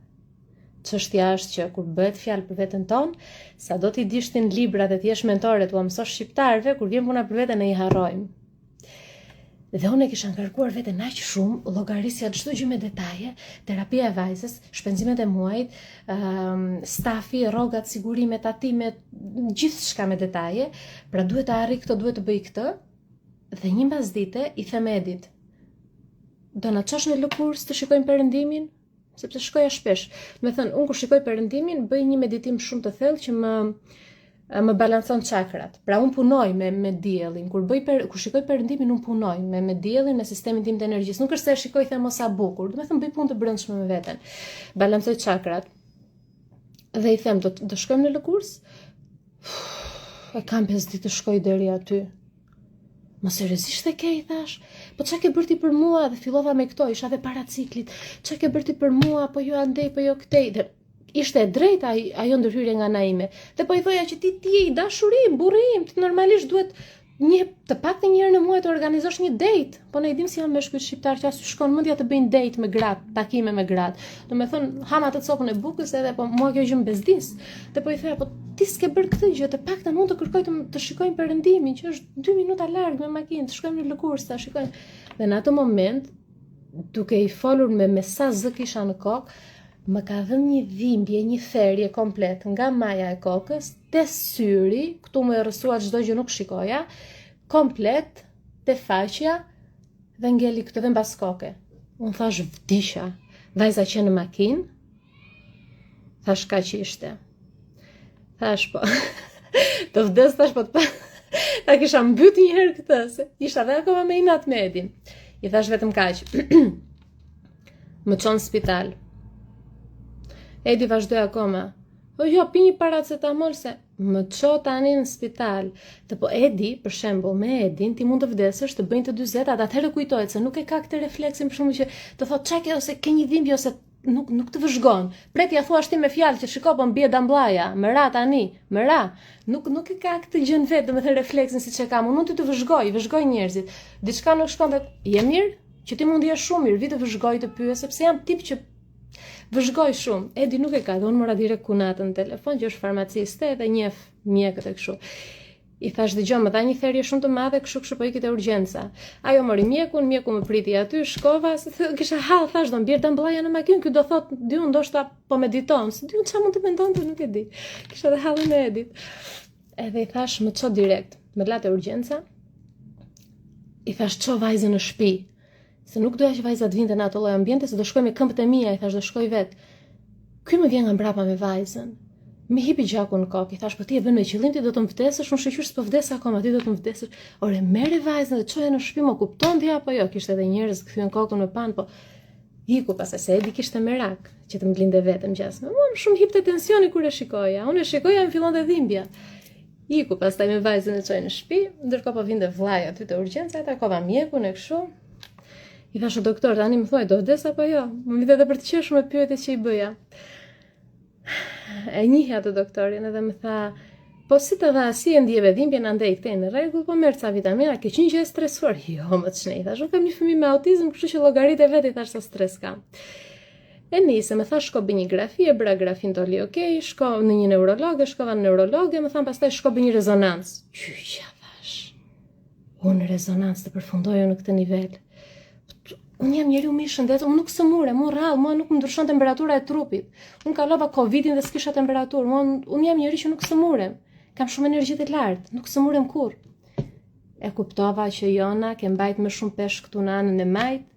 Çështja është që kur bëhet fjalë për veten tonë, sado t'i dishtin libra dhe t'jesh mentore t'u mësosh shqiptarëve, kur vjen puna për veten ne i harrojmë. Dhe unë e kisha ngarkuar veten aq shumë, llogarisja çdo gjë me detaje, terapia e vajzës, shpenzimet e muajit, stafi, rrogat, sigurimet, tatimet, gjithçka me detaje, pra duhet të arrij këtë, duhet të bëj këtë. Dhe një mbas dite i them Edit, do na çosh në lëkurë të shikojmë perëndimin, sepse shkoja shpesh. Me thënë, unë kur shikoj perëndimin, bëj një meditim shumë të thellë që më balancon çakrat. Pra unë punoj me diellin. Kur shikoj perëndimin, unë punoj me diellin, me sistemin tim të energjisë. Nuk është se e shikoj them sa bukur, do të thënë bëj punë të brendshme me veten. Balancoj çakrat. Dhe i them, do shkojmë në lëkurë? E kam 5 ditë të shkoj deri aty. Më seriozisht e ke, i thash? Po çka ke bërti për mua? Dhe fillova me këto, isha dhe para ciklit. Çka ke bërti për mua? Po jo andej, po jo këtej. Dhe ishte e drejtë ajo ndërhyrje nga ana ime. Dhe po i thoja që ti je i dashurim, burrim, ti normalisht duhet të paktën një herë në muaj të organizosh një date. Po ne i dim si janë meshkujt shqiptar që as shkon mendja të bëjnë date me gratë, takime me gratë. Domethënë, ham atë copën e bukës edhe po mua kjo gjë më bezdis. Dhe po i thoya, po ti s'ke bërë këtë gjë, të paktën mund të kërkoj të shikojmë perëndimin, që është 2 minuta larg me makinë, të shkojmë në lëkurë, ta shikojmë. Dhe në atë moment, duke i folur me sa zë kisha në kokë, më ka dhënë një dhimbje, një therje komplet nga maja e kokës, te syri, këtu më rrësua çdo gjë nuk shikoja, komplet te faqja dhe ngeli këtë dhe mbas koke. Unë thash vdisha, vajza që në makinë, thash ka që ishte. Thash po, të vdes thash po ta kisha mbyt një herë këtë, se isha dhe akoma me inat me Edin. I thash vetëm kaq, më çon në spital. Edi vazhdoi akoma. O jo, pi një paracetamol se më ço tani në spital. Dhe po Edi, për shembull, me Edin ti mund të vdesësh, të bëjnë të 40, atë atëherë kujtohet se nuk e ka këtë refleksin për shembull që të thotë çka ke ose ke një dhimbje ose nuk të vëzhgon. Pret ja thuash ti me fjalë që shiko po mbie damllaja, më ra tani, më ra. Nuk e ka këtë gjën vetë, domethënë refleksin siç e kam. Unë mund të vëzhgoj njerëzit. Diçka nuk shkon te je mirë, që ti mund të jesh shumë mirë, vi të vëzhgoj të pyes sepse jam tip që vëzhgoj shumë. Edi nuk e ka, dhe unë mora direkt kunatën në telefon, që është farmaciste dhe njeh mjekët e kështu. I thash dëgjoj, më dha një therje shumë të madhe, kështu po ikit e urgjenca. Ajo mori mjeku më priti aty, shkova, se kisha hall, thash do mbier damllaja në makinë, ky do thot, unë ndoshta po mediton, se unë çfarë mund të mendonte, nuk e di. Kisha dhe hallin e Edit. Edhe i thash më ço direkt, më la te urgjenca. I thash ço vajzën në shtëpi. Se nuk doja që vajzat vinte në ato lloj ambiente, se do shkoj me këmbët e mia, i thash do shkoj vet. Ky më vjen nga mbrapa me vajzën. Mi hipi gjakun në kokë, i thash po ti e bën me qëllim, ti do të më vdesësh, unë shqyr s'po vdes akoma, ti do të më vdesësh. Ore merre vajzën dhe çoje në shtëpi, më kupton ti apo jo? Kishte edhe njerëz kthyen kokën me pan, po iku pastaj se Edi kishte merak që të mblinte vetëm gjasme. Unë shumë hipte tensioni kur e shikoja. Unë e shikoja më fillonte dhimbja. Iku pastaj me vajzën e çoj në shtëpi, ndërkohë po vinte vllai aty te urgjenca, takova mjekun e kështu. I thash doktor, tani më thuaj, do vdes apo jo? Më vite edhe për të qeshur me pyetjet që i bëja. E njihja të doktorin edhe më tha, po si të dha, si e ndjeve dhimbjen andej këtej në rregull, po merr ca vitamina, ke qenë që e stresuar? Jo, më të çnej. Thash, unë kam një fëmijë me autizëm, kështu që llogaritë vetë, thash sa stres kam. E nisi, më thash shko bëj një grafi, e bëra grafin toli okay, shko në një neurologe, shkova në neurologe, më than pastaj shko bëj një rezonancë. Qyqja, thash. Unë rezonancë të përfundoj në këtë nivel. Unë jam njeriu më i shëndetur, unë nuk sëmurem, unë rrallë, mua nuk më ndryshon temperatura e trupit. Unë kalova Covidin dhe s'kisha temperaturë, unë jam njeri që nuk sëmurem. Kam shumë energji të lartë, nuk sëmurem kur. E kuptova që Jona ke mbajt më shumë peshk këtu në anën e majt,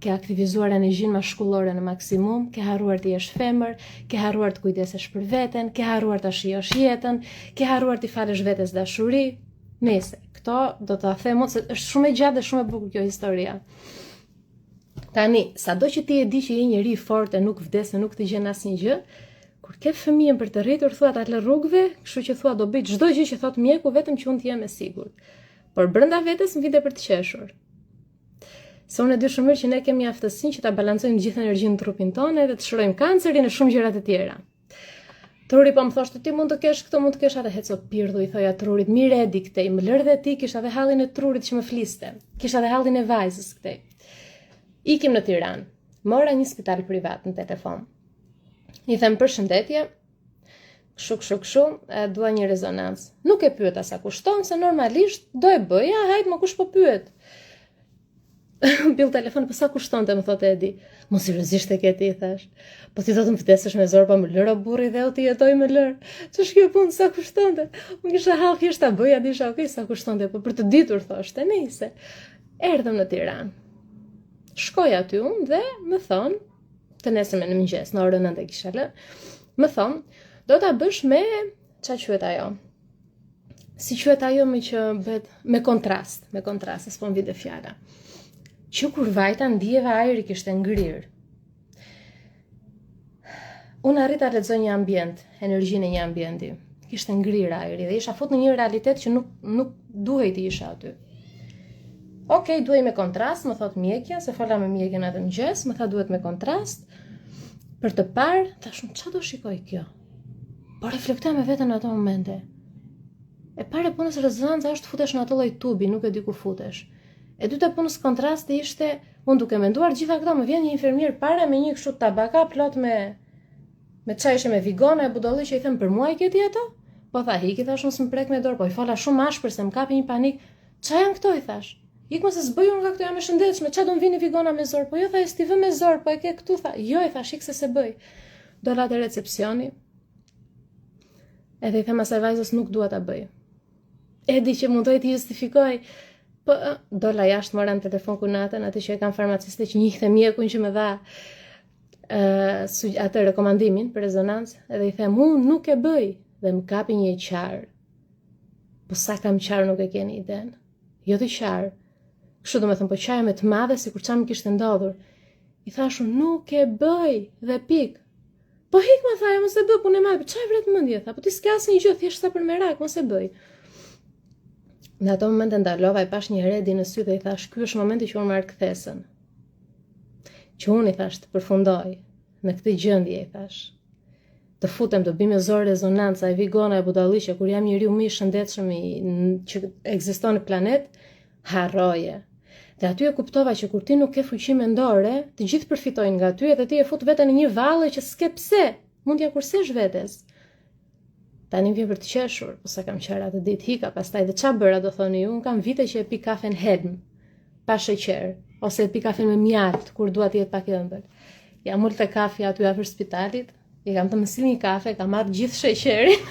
ke aktivizuar energjinë maskullore në maksimum, ke harruar të jesh femër, ke harruar të kujdesesh për veten, ke harruar të shijosh jetën, ke harruar të falesh vetes dashuri. Nëse, këto do ta them unë se është shumë e gjatë dhe shumë e bukur kjo historia. Tani, sado që ti e di që je njeri i fortë, nuk vdes, nuk të gjen asnjë gjë, kur ke fëmijën për të rritur, thua ta lë rrugëve, kështu që thua do bëj çdo gjë që thot mjeku vetëm që unë të jem e sigurt. Por brenda vetes më vinte për të qeshur. Se unë e di shumë mirë që ne kemi aftësinë që ta balancojmë gjithë energjinë në trupin tonë dhe të shërojmë kancerin e shumë gjëra të tjera. Truri po më thoshte ti mund të kesh këto, mund të kesh atë, heco pirdhu, i thoja trurit, mirë e di këtej, më lërë dhe ti, kisha dhe hallin e trurit që më fliste, kisha dhe hallin e vajzës këtej. Ikim në Tiranë, mora një spital privat në telefon. I them përshëndetje, kështu, dua një rezonancë. Nuk e pyeta sa kushton, se normalisht do e bëja, hajt më kush po pyet. Mbyll telefon, po sa kushtonte, më thotë Edi. Mos seriozisht e ke ti, thash. Po ti do të më vdesësh me zor, pa më lër o burri dhe o ti jetoj me lër. Ç'është kjo punë, sa kushtonte? Unë kisha hall thjesht ta bëja, disha, okay, sa kushtonte, po për të ditur thoshte, nejse. Erdhëm në Tiranë. Shkoj aty unë dhe më thon, të nesërme në mëngjes, në orën 9 kisha lë, më thon, do ta bësh me ç'a quhet ajo? Si quhet ajo me që bëhet me kontrast, s'po më vjen fjala. Që kur vajta ndjeva ajri kishte ngrirë. Unë arrita lexoj një ambient, energjinë e një ambienti. Kishte ngrirë ajri dhe isha fut në një realitet që nuk duhej të isha aty. Okej, duhej me kontrast, më thot mjekja, se fola me mjekjen atë mëngjes, më tha duhet me kontrast. Për të parë, thash, ç'a do shikoj kjo? Po reflektoj me veten në ato momente. E para punës rezonanca është futesh në atë lloj tubi, nuk e di ku futesh. E dyta punës kontrasti ishte, unë duke menduar gjitha këto, më vjen një infermier para me një kështu tabaka plot me çaj ishe me vigona e budolli që i them për mua i ke ti ato? Po tha, hiki thash unë s'm prek me dorë, po i fola shumë ashpër se më kapi një panik. Ç'a janë këto i thash? Ik mos e zbëj unë nga këto jam e shëndetshme, ç'a do më vini vigona me zor? Po jo tha, s'ti vë me zor, po e ke këtu tha. Jo i thash, ik se bëj. Dola te recepcioni. Edhe i them asaj vajzës nuk dua ta bëj. E di që mundoj të justifikoj. Po, dola jashtë mora në telefon kunatën, atë që e kam farmaciste që njihte mjekun që më dha atë rekomandimin për rezonancë, edhe i them, unë nuk e bëj, dhe më kapi një qarë. Po sa kam qarë nuk e keni iden. Jo të qarë. Kështu do me thëmë, po qarë me të madhe, si kur qa më kishtë ndodhur. I thashu, nuk e bëj, dhe pik. Po hik më thaja, mos e bëj, punë e madhe, qa e vret mëndje, tha, po ti s'ke asë një gjë, thjesht sa për merak, mos e bëj. Në ato momente ndalova i pash një heredi në sy dhe i thash, ky është momenti që unë marr kthesën. Që unë i thash të përfundoj në këtë gjendje i thash. Të futem të bëj me zor rezonanca e vigona e budalliqe kur jam njeriu më i shëndetshëm që ekziston në planet, harroje. Dhe aty e kuptova që kur ti nuk ke fuqi mendore, të gjithë përfitojnë nga ty edhe ti e fut veten në një valle që s'ke pse, mund t'ja kursesh vetes. Tani vjen për të qeshur, po sa kam qenë atë ditë hika, pastaj dhe ç'a bëra do thoni ju, un kam vite që e pi kafen helm, pa sheqer, ose e pi kafen me mjalt kur dua të jetë pak i ëmbël. Jam ul te kafi aty afër spitalit, i kam të më sill një kafe, kam marrë gjithë sheqerin.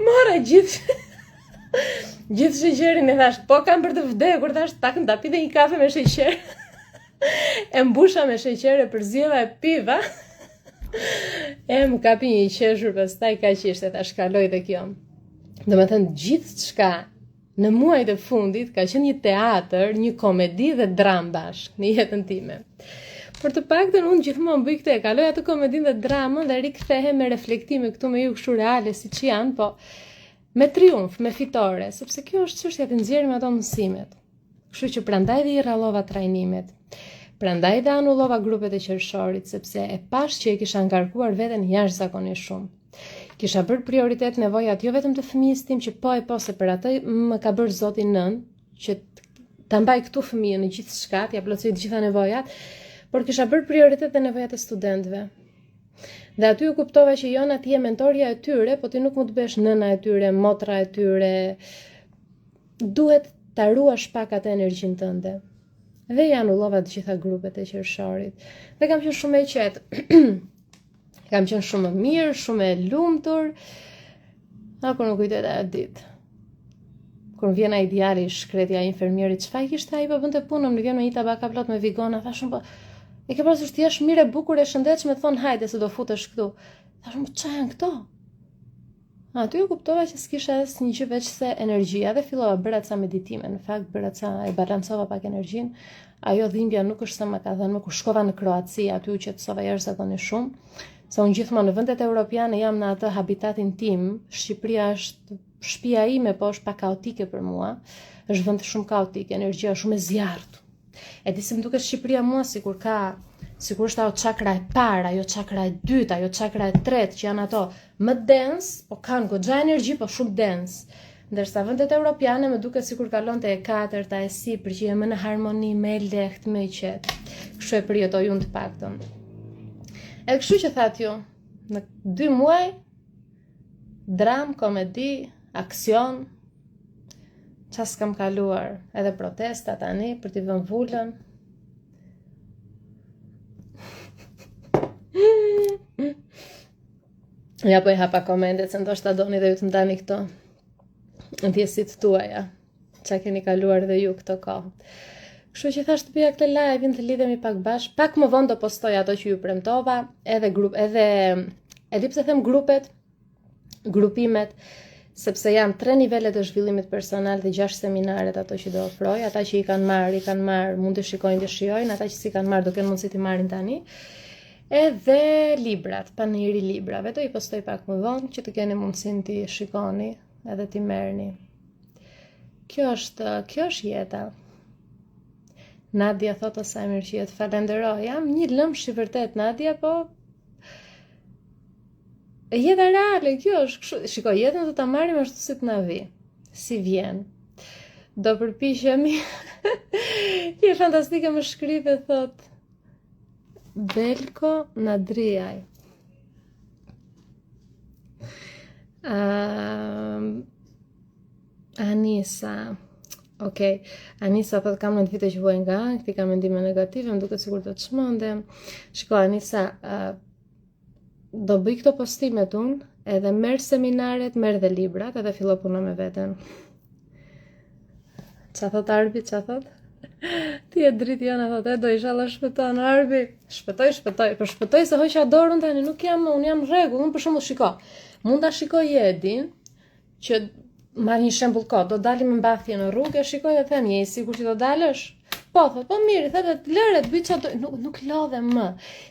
Mora gjithë sheqerin e thash, po kam për të vdekur, thash, takën ta pi dhe një kafe me sheqer. E mbusha me sheqer e përzjella e piva. E më kapi një qeshur, pastaj ka që ishte, ta shkaloj dhe kjo. Do me thënë, gjithë çka në muajt e fundit ka qenë një teatr, një komedi dhe dram bashkë në jetën time. Për të paktën unë gjithmonë bëj këtë, kaloj atë komedinë dhe dramën dhe rikthehem me reflektime këtu me ju kështu reale siç janë, po me triumf, me fitore, sepse kjo është çështja të nxjerrim ato mësimet. Kështu që prandaj dhe i rrallova trajnimet. Prandaj dhe anullova grupet e qershorit, sepse e pash që e kisha ngarkuar veten jashtëzakonisht shumë. Kisha bërë prioritet nevojat jo vetëm të fëmijës tim, që po se për atë më ka bërë Zoti nën, që ta mbaj këtu fëmijën në gjithë shka, t'ja plotësoj të gjitha nevojat, por kisha bërë prioritet dhe nevojat e studentëve. Dhe aty u kuptova që jo na ti je mentorja e tyre, po ti nuk mund të bësh nëna e tyre, motra e tyre. Duhet ta ruash pak atë energjinë tënde. Dhe i anullova të gjitha grupet e qershorit. Dhe kam qenë shumë e qetë. Kam qenë shumë më mirë, shumë e lumtur. Apo nuk kujtoj atë ditë. Kur vjen ai djali i shkretja i infermierit, çfarë kishte ai po bënte punën, më vjen me një tabaka plot me vigona, thashun po e ke parasysh ti je mirë e bukur e shëndetshme, thon hajde se do futesh këtu. Thashun po ç'a janë këto? Aty u kuptova që s'kisha asnjë gjë veç se energjia dhe fillova bëra ca meditime. Në fakt bëra ca e balancova pak energjinë. Ajo dhimbja nuk është sa më ka dhënë, kur shkova në Kroaci, aty u qetësova jashtëzakonisht shumë, Se unë gjithmonë në vendet europiane jam në atë habitatin tim, Shqipëria është shtëpia ime, po është pak kaotike për mua. Është vend shumë kaotik, energjia shumë e zjarrt. E di se më duket Shqipëria mua sikur është ajo çakra e para, ajo çakra e dytë, ajo çakra e tretë, që janë ato më dense, po kanë goxha energji, po shumë dense. Ndërsa vendet europiane më duket sikur kalonte e katërta, e sipër, që je më në harmoni, më e lehtë, më e qetë. Kështu e përjetoj unë të paktën. E kështu që thatë ju, në 2 muaj, dram, komedi, aksion, ças kam kaluar edhe protesta tani për t'i vënë vulën. Ja po i hapa komendet se ndoshta doni dhe ju të ndani këto ndjesit tuaja, çka keni kaluar dhe ju këto kohë. Kështu që thash të bëja këtë live-in të lidhemi pak bashkë. Pak më vonë do postoj ato që ju premtova, edhe e di pse them grupimet, sepse janë 3 nivelet e zhvillimit personal dhe 6 seminaret ato që do ofroj. Ata që i kanë marrë, mund të shikojnë, të shijojnë, ata që si kanë marrë do kenë mundësi të marrin tani. Edhe librat, paniri librave, do i postoj pak më vonë që të keni mundësin t'i shikoni edhe t'i merrni. Kjo është jeta. Nadia thotë sa mirë që jetë, falenderoj. Jam një lëmsh i vërtet, Nadia, po jeta reale, kjo është. Shikoj, jetën do ta marrim ashtu si të na vi, si vjen. Do përpiqemi. Je fantastike, më shkripe, thotë Belko Nadriaj. Anisa. Okej. Anisa thotë kam në vite që vuaj nga këti ka mendime negative, më duket sikur të çmendem. Shiko, Anisa, do bëj këto postimet unë, edhe merr seminaret, merr dhe librat, edhe fillo puno me veten. Qa thot Arbi, qa thot? Ti e dritë janë, thotë, do inshallah shpëton, Arbi. Shpëtoj, për shpëtoj se hoqa dorën tani, unë jam rregull, unë për shembull shiko. Mund ta shikoj Edin, që marr një shembull kot, do dalim me mbathje në rrugë, shikoj dhe them, je i sigurt që do dalësh? Po, thotë, po mirë, thotë, lëre të bëj çfarë do, nuk lodhem më,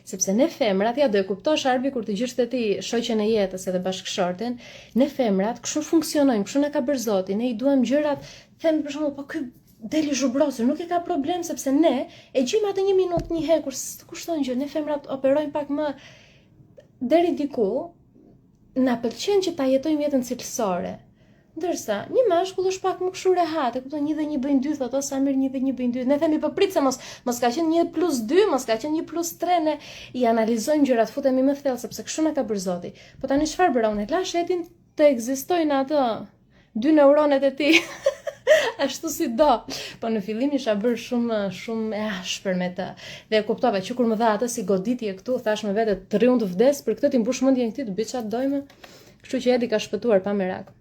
sepse ne femrat, ja do e kuptosh Arbi kur të gjesh te ti shoqen e jetës edhe bashkëshorten, ne femrat kështu funksionojmë, kështu na ka bërë Zoti, ne i duam gjërat, them për shembull, po ky deli zhubrosur, nuk e ka problem sepse ne e gjejmë atë 1 minutë, një herë kur të kushton gjë, ne femrat operojmë pak më deri diku, na pëlqen që ta jetojmë jetën cilësore. Ndërsa një mashkull është pak më kështu rehat, e kupton, 1 dhe 1 bëjnë 2, thotë sa mirë 1 dhe 1 bëjnë 2. Ne themi po prit se mos ka qenë 1 + 2, mos ka qenë 1 + 3, ne i analizojmë gjërat, futemi më thellë sepse kështu na ka bërë Zoti. Po tani çfarë bëra unë? La shetin të ekzistojnë ato 2 neuronet e tij. Ashtu si do. Po në fillim isha bërë shumë e ashpër me të. Dhe e kuptova që kur më dha atë si goditje këtu, thash me vete të riun të vdes, për këtë ti mbush mendjen këtij të bëj çfarë dojmë. Kështu që Edi ka shpëtuar pa merak.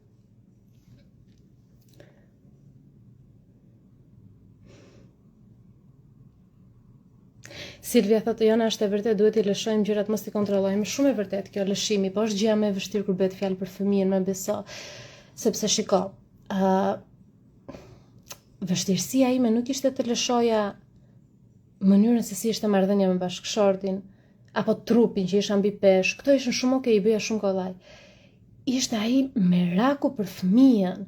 Silvia thotë, Jona, është e vërtet, duhet i lëshojmë gjërat, mos i kontrollojmë. Shumë e vërtet kjo lëshimi, po është gjëja më e vështirë kur bëhet fjalë për fëmijën, më beso. Sepse shiko, vështirësia ime nuk ishte të lëshoja mënyrën se si ishte marrëdhënia me bashkëshortin, apo trupin që isha mbi peshë. Këto ishin shumë okay, i bëja shumë kollaj. Ishte ai meraku për fëmijën.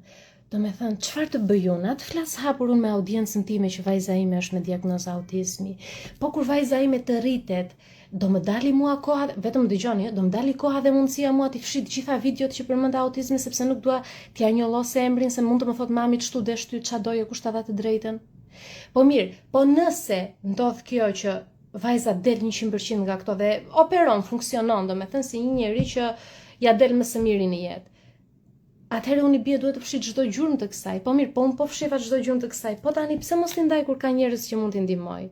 Do me thënë, çfarë të bëj unë? Atë flas hapur unë me audiencën time që vajza ime është me diagnozë autizmi. Po kur vajza ime të rritet, do më dali mua koha, vetëm dëgjoni, do më dali koha dhe mundësia mua t'i fshit gjitha videot që përmend autizmi, sepse nuk dua t'ia njollos emrin, se mund të më thotë mami çtu desh ty ç'a doje, kush ta dha të drejtën. Po mirë, po nëse ndodh kjo që vajza del 100% nga këto dhe operon, funksionon, do me thënë si një njeri që ja del më së miri në jetë. Atëherë unë i bie duhet të fshit çdo gjurmë të kësaj. Po mirë, po unë po fshiva çdo gjurmë të kësaj. Po tani pse mos i ndaj kur ka njerëz që mund t'i ndihmoj.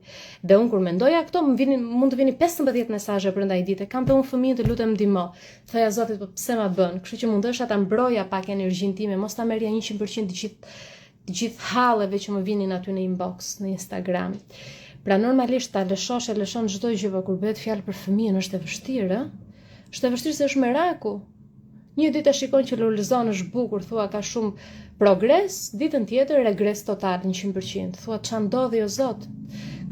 Dhe unë kur mendoja këto, mund të vini 15 mesazhe brenda një dite. Kam të unë fëmijën, të lutem ndihmo. Thoja Zotit, po pse ma bën? Kështu që mundosha ta mbroja pak energjinë time, mos ta merrja 100% të gjithë halleve që më vinin aty në inbox, në Instagram. Pra normalisht ta lëshon çdo gjë, kur bëhet fjalë për fëmijën është e vështirë, Është e vështirë se është meraku. Një ditë e shikon që Lulzon është bukur, thua ka shumë progres, ditën tjetër regres total 100%. Thua ç'a ndodhi o Zot.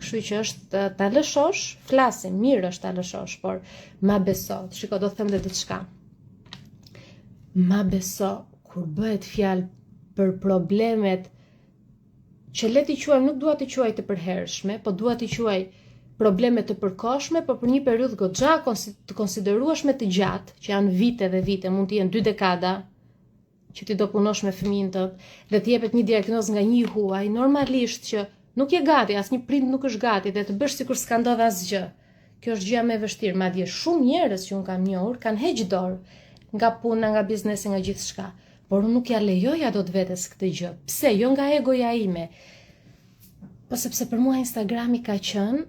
Kështu që është ta lëshosh, flasim, mirë është ta lëshosh, por ma beso, shiko do të them dhe diçka. Ma beso, kur bëhet fjalë për problemet që le t'i quaj, nuk dua t'i quaj të përhershme, po dua t'i quaj probleme të përkohshme, por për një periudhë goxha të konsiderueshme të gjatë, që janë vite dhe vite, mund të jenë 2 dekada, që ti do punosh me fëmijën tënd dhe të jepet një diagnozë nga një huaj, normalisht që nuk je gati, asnjë prind nuk është gati dhe të bësh sikur s'ka ndodhur asgjë. Kjo është gjëja më e vështirë, madje shumë njerëz që un kam njohur kanë heq dorë nga puna, nga biznesi, nga gjithçka, por unë nuk ja lejoja dot vetes këtë gjë. Pse? Jo nga egoja ime, po sepse për mua Instagrami ka qenë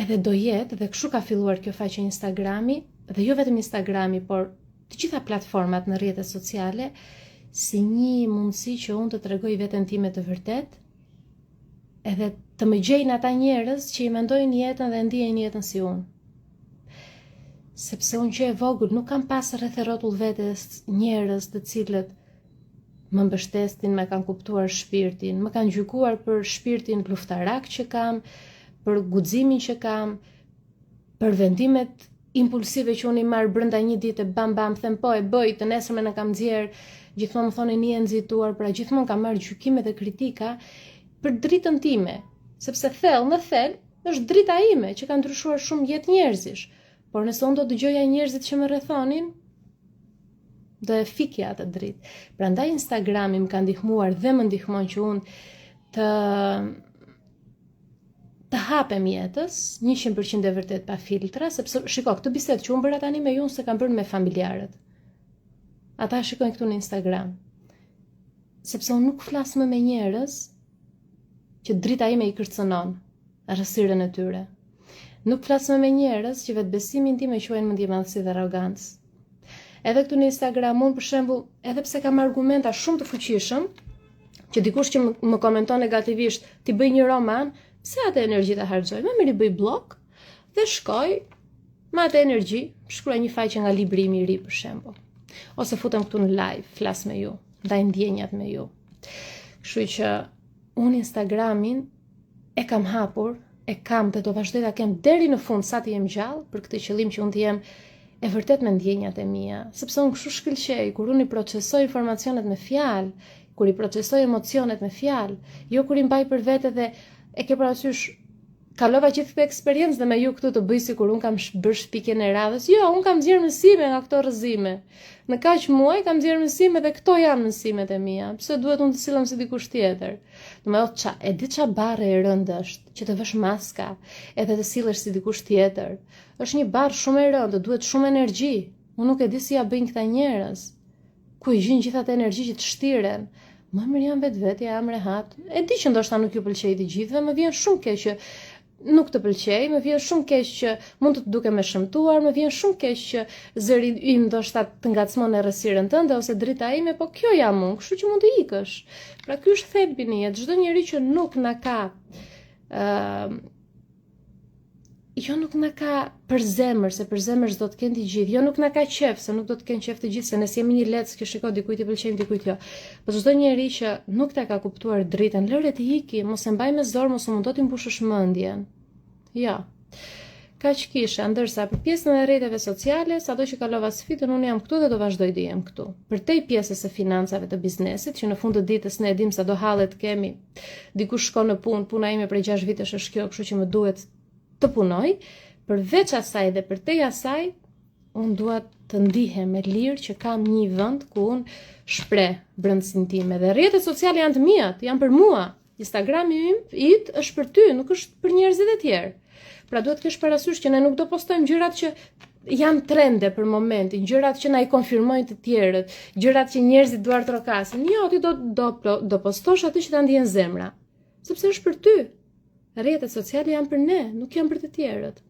edhe do jetë, dhe kështu ka filluar kjo faqe Instagrami, dhe jo vetëm Instagrami, por të gjitha platformat në rrjetet sociale, si një mundësi që unë të tregoj veten time të vërtet, edhe të më gjejnë ata njerëz që i mendojnë jetën dhe ndjejnë jetën si unë. Sepse unë që e vogël nuk kam pas rreth e rrotull vetes njerëz të cilët më mbështesin, më kanë kuptuar shpirtin, më kanë gjykuar për shpirtin luftarak që kam, për guximin që kam, për vendimet impulsive që unë i marr brenda një dite, bam them po e bëj, të nesërmen e kam nxjerr, gjithmonë më thonë një e nxituar, pra gjithmonë kam marr gjykime dhe kritika për dritën time, sepse në thell është drita ime që ka ndryshuar shumë jetë njerëzish, por nëse unë do dëgjoja njerëzit që më rrethonin, do e fikja atë dritë. Prandaj Instagrami më ka ndihmuar dhe më ndihmon që unë të hapem jetës, 100% e vërtet pa filtra, sepse shiko, këtë bisedë që unë bëra tani me ju se kam bërë me familjarët. Ata shikojnë këtu në Instagram. Sepse unë nuk flas më me njerëz që drita ime i kërcënon errësirën e tyre. Nuk flas më me njerëz që vetbesimin tim e quajnë mendjemallësi dhe arrogancë. Edhe këtu në Instagram unë për shembull, edhe pse kam argumenta shumë të fuqishëm, që dikush që më komenton negativisht, ti bëj një roman, pse atë energji të harxoj? Më mirë bëj blog dhe shkoj me atë energji, shkruaj një faqe nga libri im i ri për shembull. Ose futem këtu në live, flas me ju, ndaj ndjenjat me ju. Kështu që unë Instagramin e kam hapur, e kam dhe do vazhdoj ta kem deri në fund sa të jem gjallë, për këtë qëllim që unë të jem e vërtet me ndjenjat e mia, sepse unë kështu shkëlqej kur unë i procesoj informacionet me fjalë, kur i procesoj emocionet me fjalë, jo kur i mbaj për vete dhe e ke parasysh, kalova gjithë këtë eksperiencë dhe me ju këtu të bëj sikur unë kam bërë shpikjen e radhës. Jo, unë kam nxjerrë mësime nga këto rrëzime. Në kaq muaj kam nxjerrë mësime dhe këto janë mësimet e mia. Pse duhet unë të sillem si dikush tjetër? Domethënë, e di ç'a barre e rëndë është që të vësh maska edhe të sillesh si dikush tjetër. Është një barr shumë e rëndë, duhet shumë energji. Unë nuk e di si ja bëjnë këta njerëz. Ku i gjin gjithë atë energji që të shtiren. Më mirë jam vetë, jam rehat. E di që ndoshta nuk ju pëlqej të gjithëve, më vjen shumë keq që nuk të pëlqej, më vjen shumë keq që mund të dukem e shëmtuar, më vjen shumë keq që zëri im ndoshta të ngacmon errësirën tënde ose drita ime, po kjo jam unë, kështu që mund të ikësh. Pra ky është thelbi i jetës. Çdo njeri që nuk na ka jo nuk na ka për zemër, se për zemër s'do të kenë të gjithë. Jo nuk na ka qef, se nuk do të kenë qef të gjithë, se ne jemi një lec që shiko dikujt i pëlqejmë, dikujt jo. Po çdo njeri që nuk ta ka kuptuar dritën, lëre të iki, mos e mbaj me zor, mos u mundo ti mbushësh mendjen. Jo. Kaq kisha, ndërsa për pjesën e rrjeteve sociale, sado që kalova sfidën, unë jam këtu dhe do vazhdoj të jem këtu. Për te pjesës së financave të biznesit, që në fund të ditës ne e dim sa do hallet kemi. Dikush shkon në punë, puna ime prej 6 vitesh është kjo, kështu që më duhet të punoj, përveç asaj dhe për te asaj, unë duhet të ndihem me lirë që kam një vend ku unë shpreh brendësinë time. Dhe rrjetet sociale janë të mia, janë për mua. Instagrami im është për ty, nuk është për njerëzit e tjerë. Pra duhet të kesh parasysh që ne nuk do postojmë gjërat që janë trende për momentin, gjërat që na i konfirmojnë të tjerët, gjërat që njerëzit duar trokasin. Jo, ti do postosh atë që ta ndjen zemra, sepse është për ty. Rrjetet sociale janë për ne, nuk janë për të tjerët.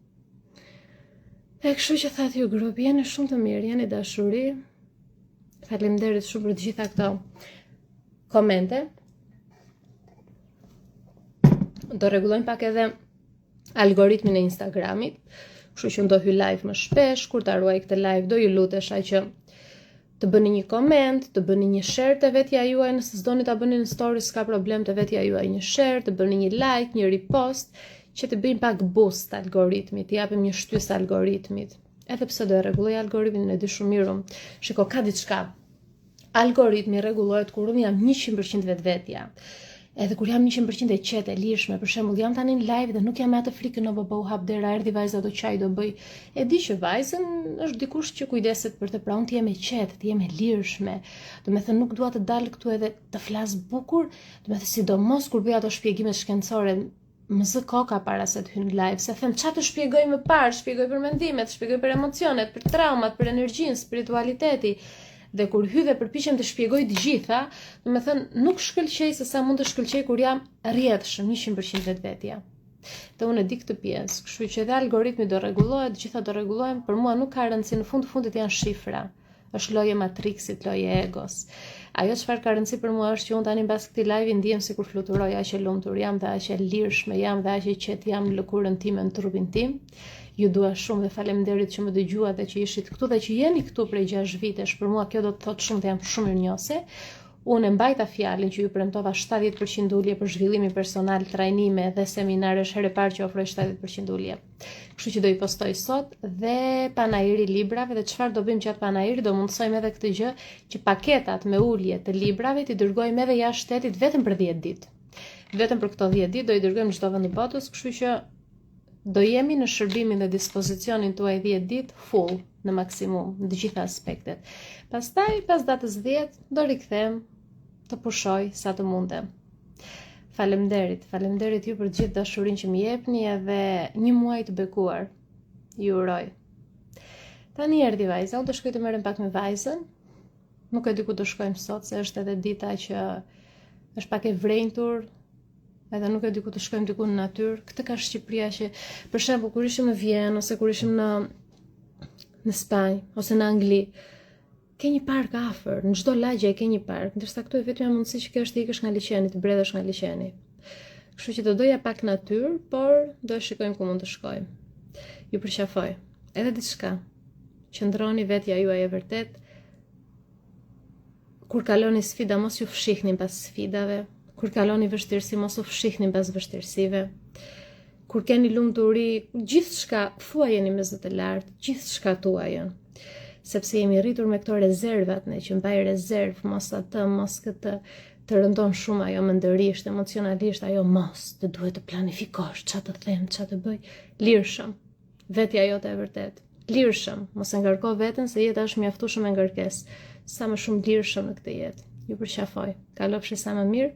E kështu që thatë ju grupi, jeni shumë të mirë, jeni dashuri. Faleminderit shumë për të gjitha këto komente. Do rregullojmë pak edhe algoritmin e Instagramit, kështu që do hy live më shpesh, kur ta ruaj këtë live do ju lutesha që të bëni një koment, të bëni një share të vetja juaj, nëse s'doni ta bëni në story, s'ka problem, të vetja juaj një share, të bëni një like, një repost, që të bëjmë pak boost algoritmit, të japim një shtys algoritmit. Edhe pse do e rregulloj algoritmin, e di shumë mirë. Shiko, ka diçka. Algoritmi rregullohet kur unë jam 100% vetvetja. Edhe kur jam 100% e qetë, e lirshme, për shembull, jam tani në live dhe nuk jam me atë frikën, o hap dera, erdhi vajza do çaj do bëj. E di që vajzën është dikush që kujdeset për të, pra unë të jem e qetë, të jem e lirshme. Do me thënë nuk dua të dal këtu edhe të flas bukur, do me thënë sidomos kur bëj ato shpjegimet shkencore, më zë koka para se të hyj në live, se them çfarë të shpjegoj më parë, shpjegoj për mendimet, shpjegoj për emocionet, për traumat, për energjinë, spiritualiteti. Dhe kur hy dhe përpiqem të shpjegoj të gjitha, do me thënë nuk shkëlqej se sa mund të shkëlqej kur jam rrjedhshëm 100% vetvetja. Dhe unë e di këtë pjesë, kështu që edhe algoritmi do rregullohet, gjitha do rregullohen, për mua nuk ka rëndësi, në fundit janë shifra. Është loje matrixit, loje egos. Ajo çfarë ka rëndësi për mua është që unë tani mbas këtij live ndihem sikur fluturoj, aq e lumtur jam dhe aq e lirshme jam dhe aq e qetë jam në lëkurën time, në trupin tim. Ju dua shumë dhe faleminderit që më dëgjuat dhe që ishit këtu dhe që jeni këtu prej 6 vitesh. Për mua kjo do të thotë shumë dhe jam shumë mirënjohëse. Unë e mbajta fjalën që ju premtova 70% ulje për zhvillimin personal, trajnime dhe seminare, është herë e parë që ofroj 70% ulje. Kështu që do i postoj sot dhe panajiri librave, dhe çfarë do bëjmë gjatë panajirit, do mundsojmë edhe këtë gjë që paketat me ulje të librave t'i dërgojmë edhe jashtë shtetit vetëm për 10 ditë. Vetëm për këto 10 ditë do i dërgojmë në çdo vend i botës, kështu që do jemi në shërbimin dhe dispozicionin tuaj 10 ditë full në maksimum në të gjitha aspektet. Pastaj pas datës 10 do rikthehem të pushoj sa të mundem. Faleminderit ju për gjithë dashurinë që më jepni edhe një muaj të bekuar. Ju uroj. Tani erdhi vajza, unë do shkoj të merrem pak me vajzën. Nuk e di ku do shkojmë sot, se është edhe dita që është pak e vrenjtur. Edhe nuk e di ku të shkojmë diku në natyrë. Këtë ka Shqipëria që, për shembull, kur ishim në Vjenë ose kur ishim në Spanjë ose në Angli, ke një park afër, në çdo lagje ke një park, ndërsa këtu e vetmja mundësi që ke është të ikësh nga liçeni, të bredhësh nga liçeni. Kështu që do doja pak natyrë, por do e shikojmë ku mund të shkojmë. Ju përqafoj. Edhe diçka. Qëndroni vetja juaj e vërtet. Kur kaloni sfida, mos ju fshihni pas sfidave. Kur kaloni vështirësi, mos u fshihni pas vështirësive. Kur keni lumturi, gjithçka thuajeni me zë të lartë, gjithçka tuajën. Sepse jemi rritur me këto rezervat ne, që mbaj rezervë, mos atë, mos këtë, të rëndon shumë ajo mendërisht, emocionalisht, ajo mos, të duhet të planifikosh, ç'a të them, ç'a të bëj, lirshëm. Vetja jote e vërtet. Lirshëm, mos e ngarko veten se jeta është mjaftueshëm me ngarkesë. Sa më shumë lirshëm në këtë jetë. Ju përqafoj. Kalofshi sa më mirë.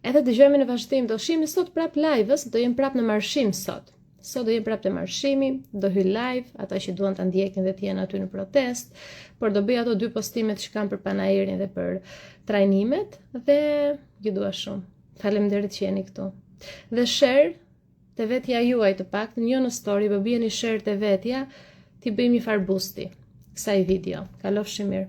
Edhe dëgjojmë në vazhdim, do shihemi sot prap live-ës, do jem prap në marshim sot. Sot do jem prap te marshimi, do hyj live, ata që duan ta ndjekin dhe të jenë aty në protest, por do bëj ato 2 postimet që kam për panajirin dhe për trajnimet dhe ju dua shumë. Faleminderit që jeni këtu. Dhe share te vetja juaj të paktën, jo në story, po bëjeni share te vetja, ti bëjmë një far boosti kësaj video. Kalofshi mirë.